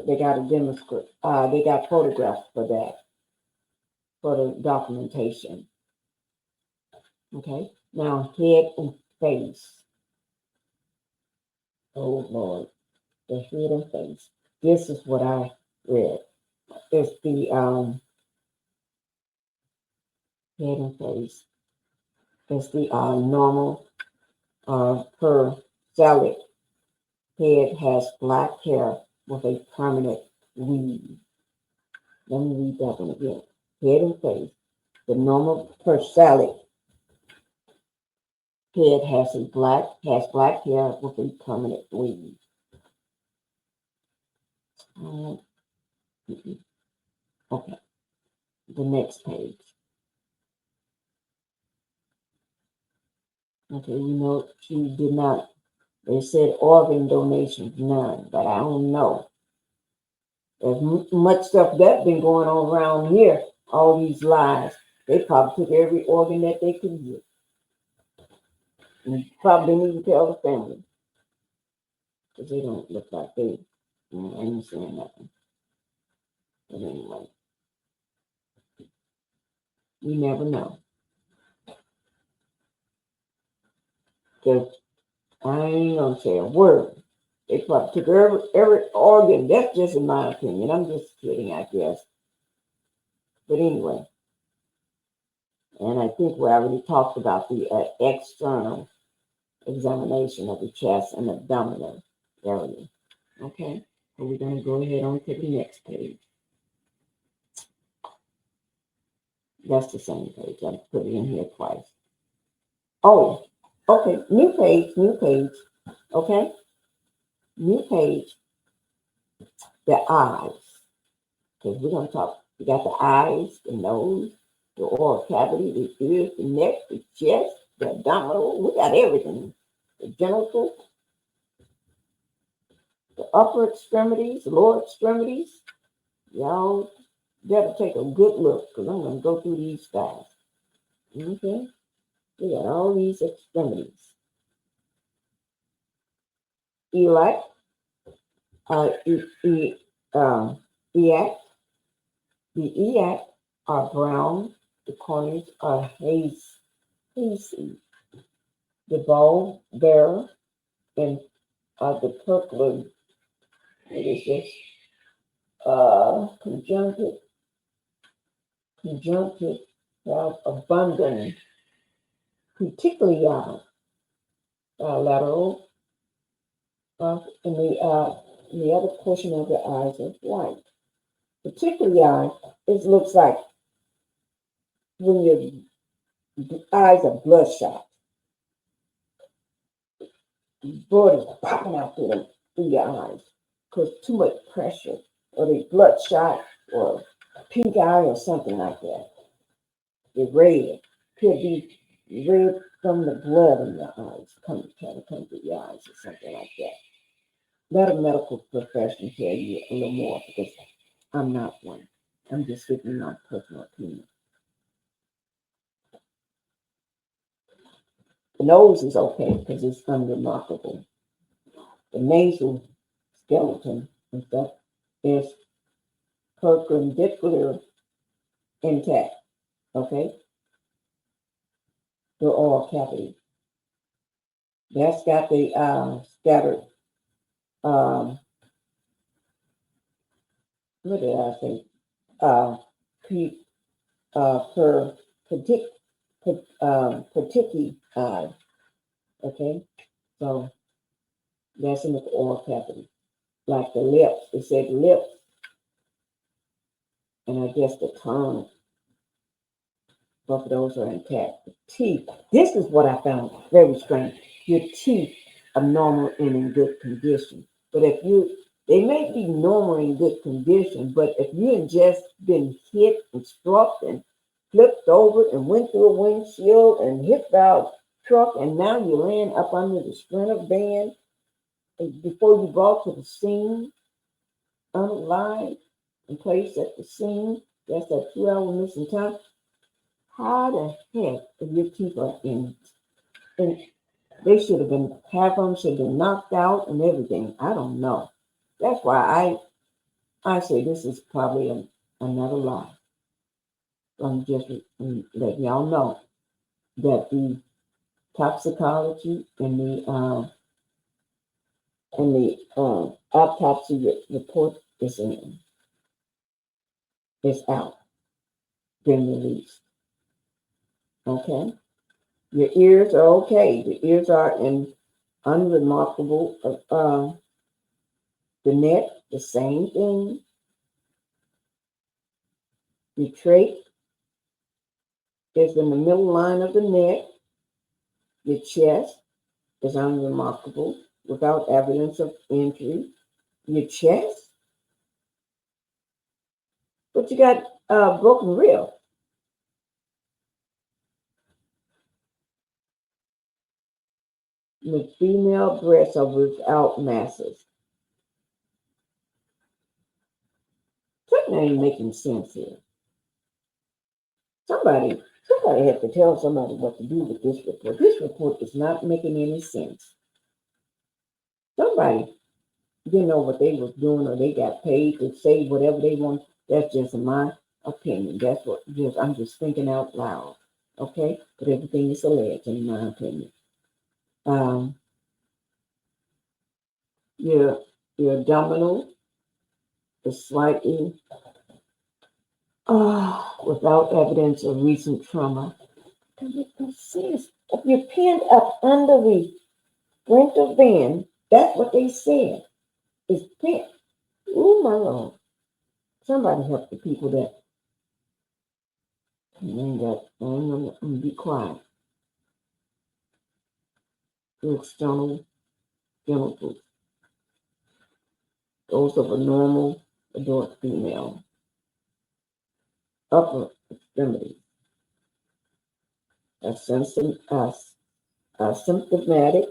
they got a demonstrate. They got photographs for that, for the documentation. Okay, now head and face. Oh Lord, the head and face. This is what I read. It's the head and face. It's the normal per salad. Head has black hair with a permanent weave. Let me read that one again. Head and face. The normal per salad. Head has black hair with a permanent weave. Okay, the next page. Okay, you know, she did not, they said organ donations, none, but I don't know. There's much stuff that's been going on around here, all these lies. They probably took every organ that they could get. And probably didn't even tell the family. Because they don't look like they, ain't saying nothing. But anyway, you never know. Because I ain't gonna say a word. They probably took every organ. That's just in my opinion. I'm just kidding, I guess. But anyway, and I think we already talked about the external examination of the chest and abdominal area. Okay, so we're going to go ahead on to the next page. That's the same page. I put it in here twice. Oh, okay. New page. Okay. New page. The eyes. Because we're going to talk. We got the eyes, the nose, the oral cavity, the ears, the neck, the chest, the abdominal. We got everything. The genitals, the upper extremities, the lower extremities. Y'all better take a good look because I'm going to go through these fast. Okay. We got all these extremities. Iliac, iliac. The iliac are brown. The corners are hazy. The ball bearer and the purple. What is this? Conjunctive have abundant, particularly lateral, and the other portion of the eyes is white. Particularly it looks like when your eyes are bloodshot. Blood is popping out through your eyes because too much pressure, or they bloodshot, or pink eye, or something like that. The red could be red from the blood in your eyes, trying to come through your eyes, or something like that. Let a medical professional tell you a little more because I'm not one. I'm just giving my personal opinion. The nose is okay because it's unremarkable. The nasal skeleton and stuff is perpendicular intact. Okay? The oral cavity. That's got the scattered, what did I say? Peticuli eye. Okay? So that's in the oral cavity. Like the lips, it said lips. And I guess the tongue. Both of those are intact. The teeth. This is what I found very strange. Your teeth are normal and in good condition. But if they may be normal in good condition, but if you had just been hit and struck and flipped over and went through a windshield and hit by a truck, and now you're laying up under the sprinter van before you brought to the scene, unalive and placed at the scene, that's that 2 hour missing time. how the heck if your teeth are in, and they should have been, half of them should have been knocked out and everything. I don't know. That's why I say this is probably another lie. I'm just letting y'all know that the toxicology and the autopsy report is out, been released. Okay, your ears are okay. The ears are in unremarkable. The neck, the same thing. The trach is in the middle line of the neck. Your chest is unremarkable without evidence of injury. Your chest, but you got broken rib. The female breasts are without masses. Something ain't making sense here. Somebody had to tell somebody what to do with this report. This report is not making any sense. Somebody didn't know what they was doing, or they got paid to say whatever they want. That's just my opinion. That's what I'm just thinking out loud. Okay? But everything is alleged in my opinion. Your abdominal is slightly without evidence of recent trauma. If you're pinned up under the rental van, that's what they said. It's pinned. Oh my Lord. Somebody help the people that I'm gonna be quiet. The external genitals. Those of a normal adult female. Upper extremity. Symptomatic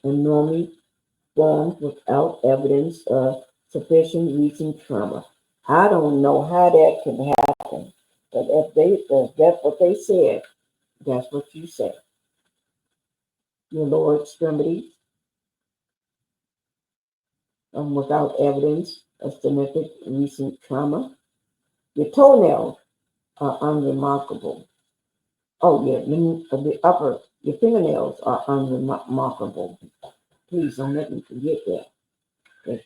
and normally formed without evidence of sufficient recent trauma. I don't know how that can happen, but if that's what they said, that's what you say. Your lower extremity, without evidence of significant recent trauma. Your toenails are unremarkable. Oh yeah, your fingernails are unremarkable. Please don't let me forget that.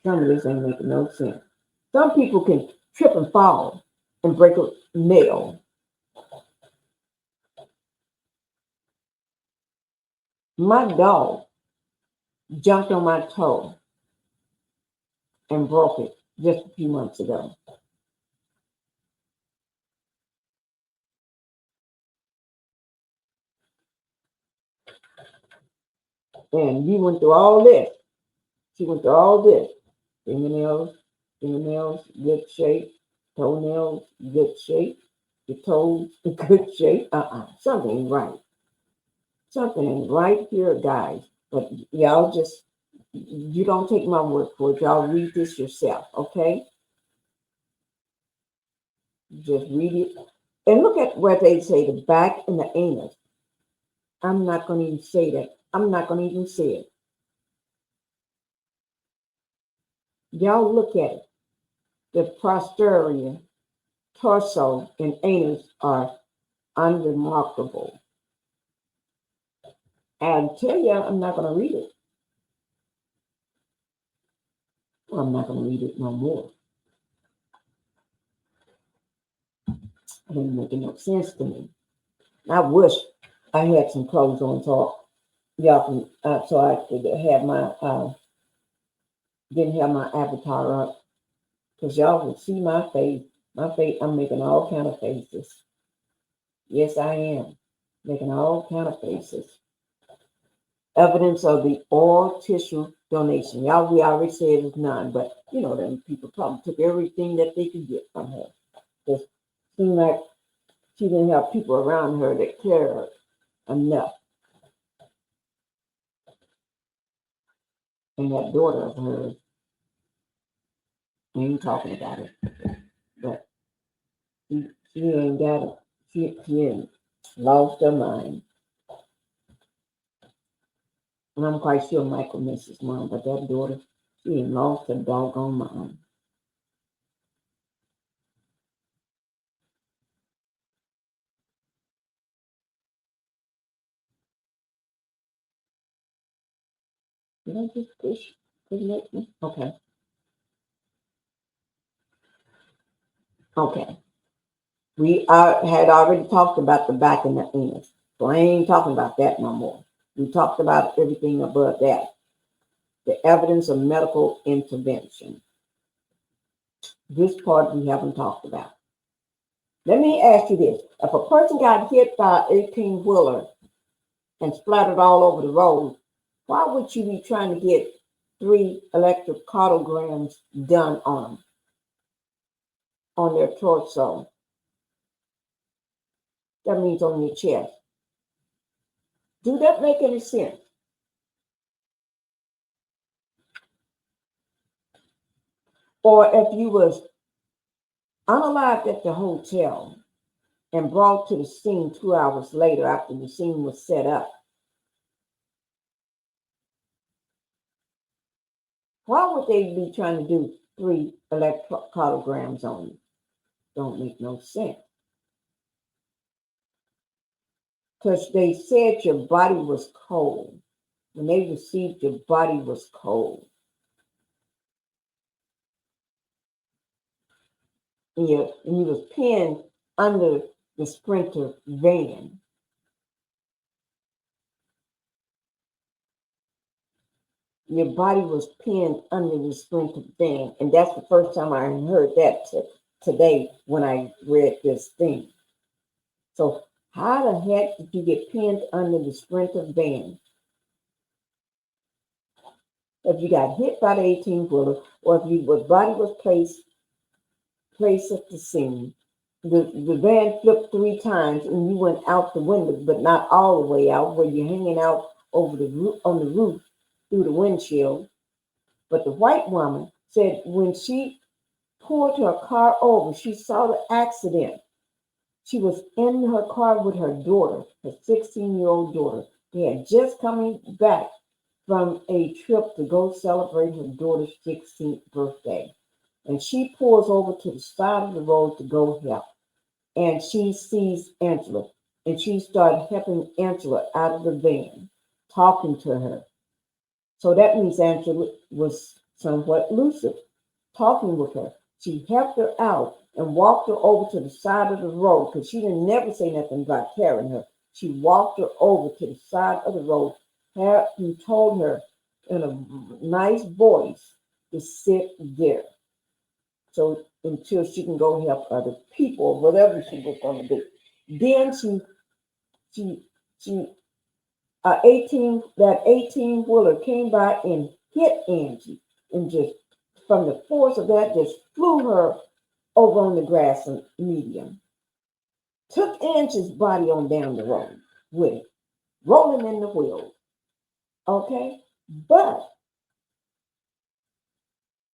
Some of this ain't making no sense. Some people can trip and fall and break a nail. My dog jumped on my toe and broke it just a few months ago. And you went through all this. She went through all this. Fingernails, good shape. Toenails, good shape. Your toes, in good shape. Something ain't right. Something ain't right here, guys. But y'all just, you don't take my word for it. Y'all read this yourself, okay? Just read it. And look at what they say, the back and the anus. I'm not going to even say that. I'm not going to even say it. Y'all look at it. The posterior, torso, and anus are unremarkable. And tell you, I'm not going to read it. Well, I'm not going to read it no more. It ain't making no sense to me. I wish I had some clothes on so y'all can, so I could have my, didn't have my avatar up. Because y'all will see my face. My face, I'm making all kind of faces. Yes, I am. Making all kind of faces. Evidence of the oral tissue donation. Y'all, we already said it's none, but you know, them people probably took everything that they could get from her. Just seemed like she didn't have people around her that cared enough. And that daughter of hers, I ain't talking about it, but she ain't got it. She lost her mind. And I'm quite sure Michael missed his mom, but that daughter, she ain't lost her doggone mind. Did I just push? Connect me? Okay. Okay. We had already talked about the back and the ends. So I ain't talking about that no more. We talked about everything above that. The evidence of medical intervention. This part we haven't talked about. Let me ask you this. If a person got hit by an 18-wheeler and splattered all over the road, why would you be trying to get 3 electrocardiograms done on them, on their torso? That means on your chest. Do that make any sense? Or if you was unalived at the hotel and brought to the scene 2 hours later after the scene was set up, why would they be trying to do 3 electrocardiograms on you? Don't make no sense. Because they said your body was cold. When they received your body was cold. And you was pinned under the Sprinter van. Your body was pinned under the Sprinter van. And that's the first time I heard that today when I read this thing. So how the heck did you get pinned under the Sprinter van? If you got hit by the 18-wheeler, or if your body was placed at the scene, the van flipped 3 times and you went out the window, but not all the way out, where you're hanging out over the roof, on the roof through the windshield. But the white woman said when she pulled her car over, she saw the accident. She was in her car with her daughter, her 16-year-old daughter. They had just coming back from a trip to go celebrate her daughter's 16th birthday. And she pulls over to the side of the road to go help. And she sees Angela. And she started helping Angela out of the van, talking to her. So that means Angela was somewhat lucid, talking with her. She helped her out and walked her over to the side of the road, because she didn't never say nothing about carrying her. She walked her over to the side of the road and told her in a nice voice to sit there. So until she can go help other people, or whatever she was going to do. Then that 18-wheeler came by and hit Angie, and just from the force of that, just flew her over on the grass and median. Took Angie's body on down the road with it, rolling in the wheels. Okay? But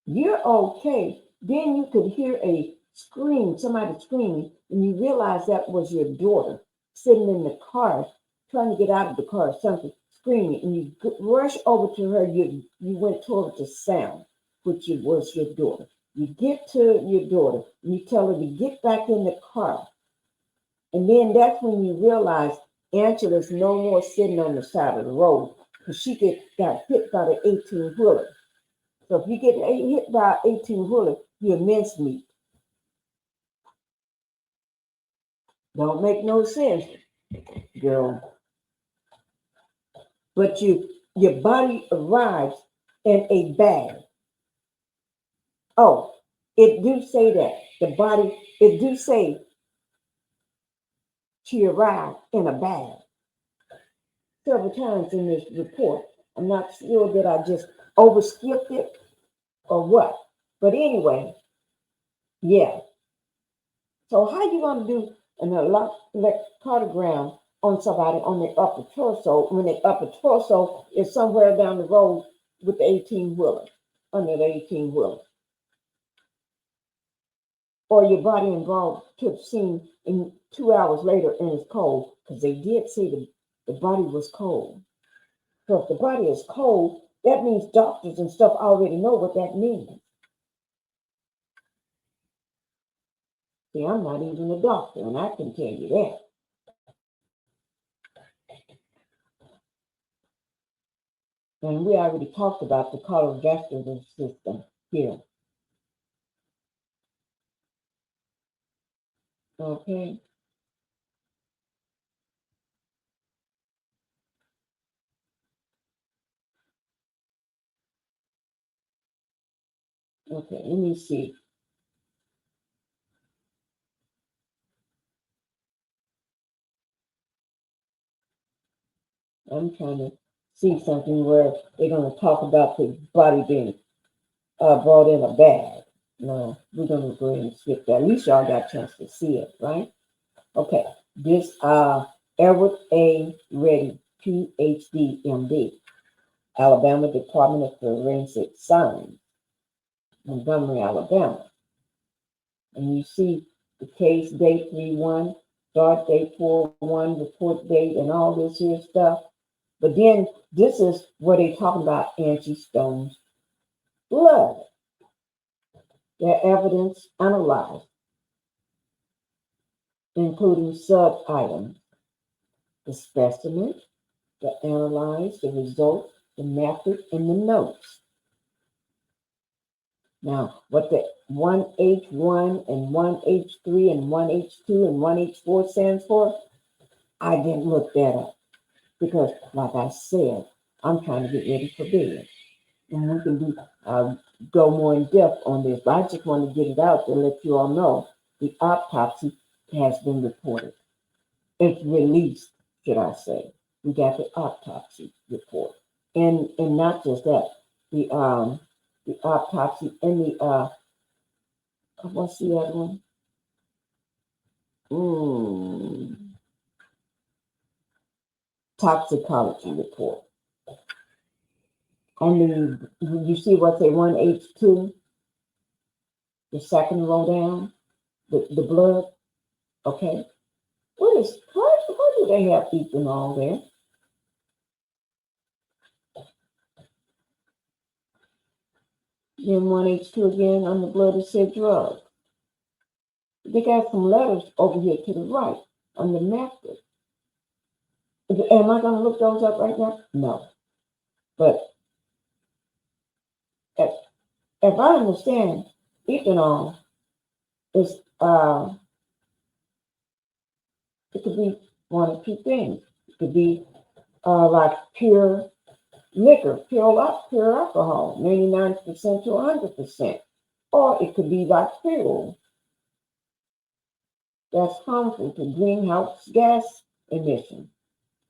you're okay. Then you could hear a scream, somebody screaming, and you realize that was your daughter sitting in the car, trying to get out of the car, something screaming, and you rush over to her. You went toward the sound, which was your daughter. You get to your daughter, and you tell her to get back in the car. And then that's when you realize Angela's no more sitting on the side of the road, because she got hit by the 18-wheeler. So if you get hit by an 18-wheeler, you're mincemeat. Don't make no sense, girl. But your body arrives in a bag. Oh, it do say that. It do say she arrived in a bag several times in this report. I'm not sure that I just overskipped it or what. But anyway, yeah. So how you going to do an electrocardiogram on somebody on their upper torso when their upper torso is somewhere down the road with the 18-wheeler, under the 18-wheeler? Or your body involved to the scene and 2 hours later, and it's cold, because they did say the body was cold. So if the body is cold, that means doctors and stuff already know what that means. See, I'm not even a doctor, and I can tell you that. And we already talked about the cardiovascular system here. Okay. Okay, let me see. I'm trying to see something where they're going to talk about the body being brought in a bag. No, we're going to go ahead and skip that. At least y'all got a chance to see it, right? Okay, this Edward A. Reddy, PhD, MD, Alabama Department of Forensic Science, Montgomery, Alabama. And you see the case date 3/1, start date 4/1, report date, and all this here stuff. But then this is where they talking about Angie Stone's blood. Their evidence analyzed, including sub-items, the specimen, the analyze, the results, the method, and the notes. Now, what the 1H1 and 1H3 and 1H2 and 1H4 stands for, I didn't look that up because, like I said, I'm trying to get ready for bed. And we can go more in depth on this, but I just want to get it out to let you all know the autopsy has been reported. It's released, should I say. We got the autopsy report. And not just that, the autopsy and the what's the other one? Toxicology report. And you see what they 1H2, the second row down, the blood. Okay, what do they have ethanol there? Then 1H2 again on the blood, it said drug. They got some letters over here to the right on the method. Am I going to look those up right now? No. But if I understand, ethanol is it could be one of two things. It could be like pure liquor, pure alcohol, 99% to 100%. Or it could be like fuel that's harmful to greenhouse gas emissions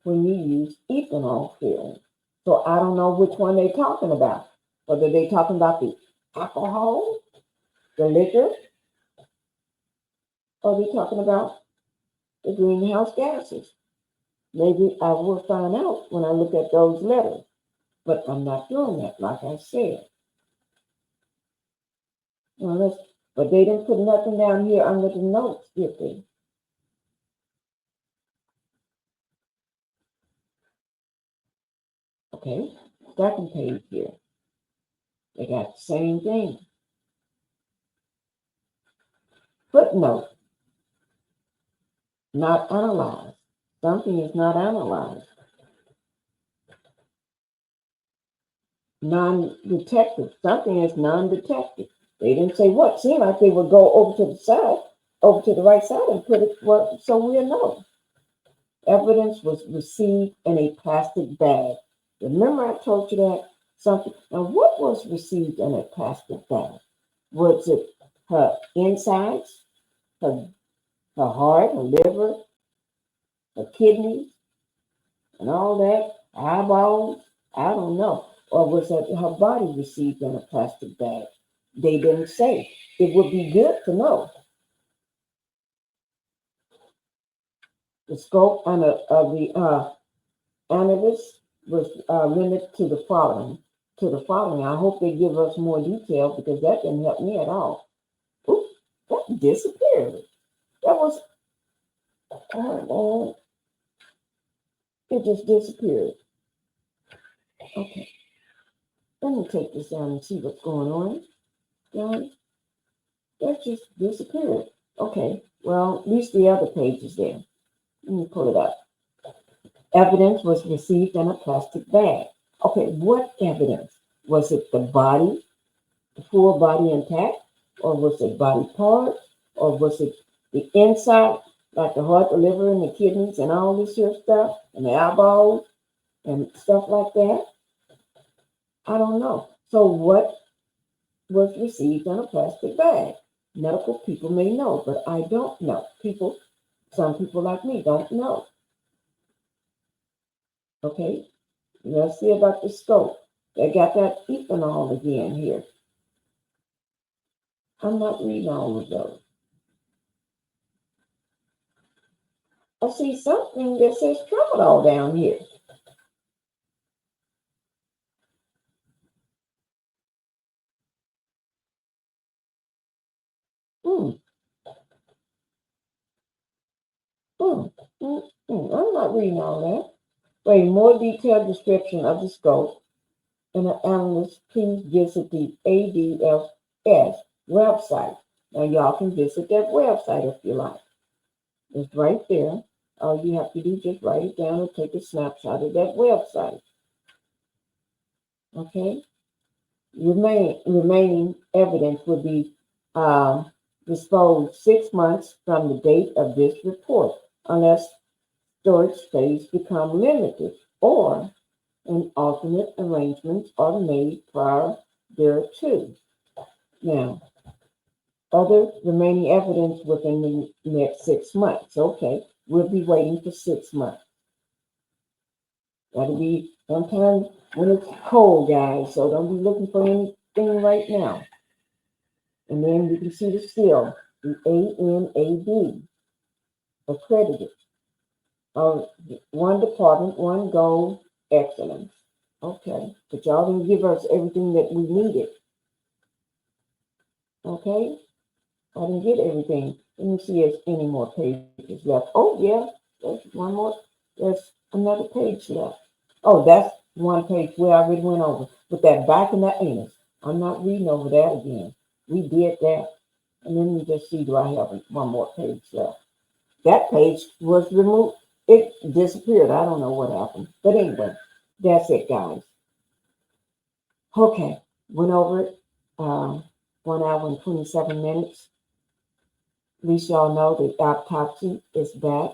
when you use ethanol fuel. So I don't know which one they're talking about. Whether they're talking about the alcohol, the liquor, or they're talking about the greenhouse gases. Maybe I will find out when I look at those letters. But I'm not doing that, like I said. But they didn't put nothing down here under the notes, did they? Okay, second page here. They got the same thing. Footnote. Not analyzed. Something is not analyzed. Non-detective. Something is non-detective. They didn't say what. Seemed like they would go over to the side, over to the right side and put it where, so we'll know. Evidence was received in a plastic bag. Remember I told you that something. Now what was received in a plastic bag? Was it her insides, her heart, her liver, her kidneys, and all that, eyeballs? I don't know. Or was it her body received in a plastic bag? They didn't say. It would be good to know. The scope of the analysis was limited to the following. I hope they give us more detail because that didn't help me at all. Oops, that disappeared. That was Oh, it just disappeared. Okay. Let me take this down and see what's going on. Guys, that just disappeared. Okay. Well, at least the other page is there. Let me pull it up. Evidence was received in a plastic bag. Okay, what evidence? Was it the body, the full body intact? Or was it body parts? Or was it the inside, like the heart, the liver, and the kidneys, and all this here stuff, and the eyeballs, and stuff like that? I don't know. So what was received in a plastic bag? Medical people may know, but I don't know. Some people like me don't know. Okay, let's see about the scope. They got that ethanol again here. I'm not reading all of those. I see something that says tramadol down here. I'm not reading all that. For a more detailed description of the scope and the analyst, please visit the ADFS website. Now, y'all can visit that website if you like. It's right there. All you have to do is just write it down and take a snapshot of that website. Okay? Remaining evidence will be disposed 6 months from the date of this report, unless storage space become limited or an alternate arrangements are made prior thereto. Now, other remaining evidence within the next 6 months. Okay, we'll be waiting for 6 months. That'll be sometime when it's cold, guys, so don't be looking for anything right now. And then you can see the seal, the ANAB, accredited. One department, one goal, excellence. Okay, but y'all didn't give us everything that we needed. Okay, I didn't get everything. Let me see if there's any more pages left. Oh yeah, there's one more. There's another page left. Oh, that's one page we already went over. With that back in the anus. I'm not reading over that again. We did that. And let me just see, do I have one more page left? That page was removed. It disappeared. I don't know what happened. But anyway, that's it, guys. Okay, went over it. 1 hour and 27 minutes. At least y'all know the autopsy is back.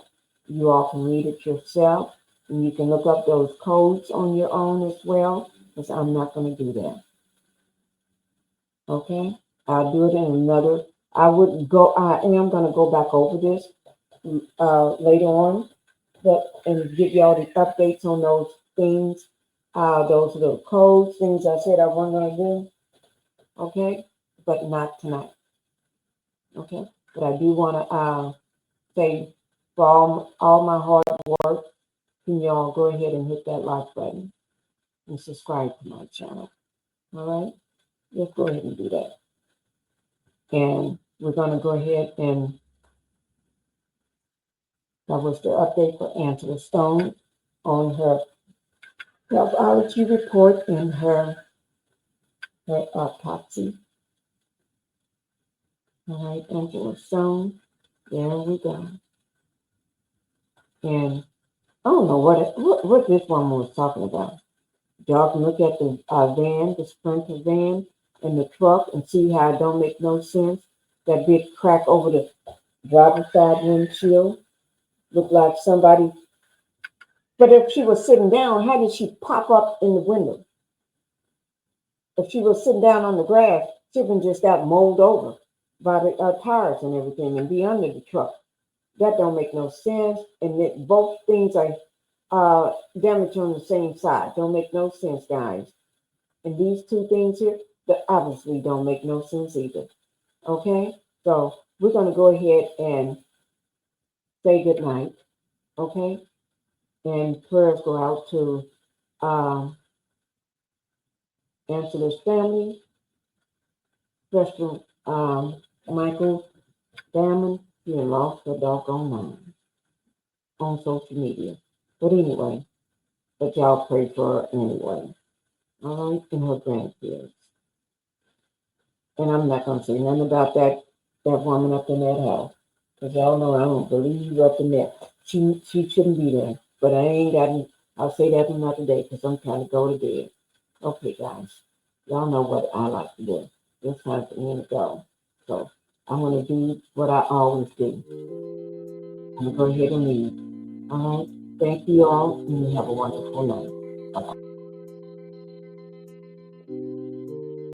You all can read it yourself. And you can look up those codes on your own as well, because I'm not going to do that. Okay? I'll do it in another. I am going to go back over this later on, and give y'all the updates on those things, those little codes, things I said I wasn't going to do. Okay? But not tonight. Okay? But I do want to say for all my hard work, can y'all go ahead and hit that like button and subscribe to my channel. All right? Let's go ahead and do that. And we're going to go ahead and that was the update for Angie Stone on her healthology report and her autopsy. All right, Angie Stone. There we go. And I don't know what this one was talking about. Y'all can look at the van, the Sprinter van, and the truck and see how it don't make no sense. That big crack over the driver's side windshield looked like somebody. But if she was sitting down, how did she pop up in the window? If she was sitting down on the grass, she would just got mowed over by the tires and everything and be under the truck. That don't make no sense. And that both things are damaged on the same side. Don't make no sense, guys. And these two things here, that obviously don't make no sense either. Okay? So we're going to go ahead and say good night. Okay? And prayers go out to Angela's family, especially Michael Damon. He lost a doggone mind. on social media. But anyway, but y'all pray for her anyway. All right, and her grandkids. And I'm not gonna say nothing about that woman up in that house. Because y'all know I don't believe up in there. She shouldn't be there. But I ain't got I'll say that another day because I'm trying to go to bed. Okay, guys. Y'all know what I like to do. It's time for me to go. So I'm gonna do what I always do. I'm gonna go ahead and leave. All right. Thank you all and you have a wonderful night. Bye-bye.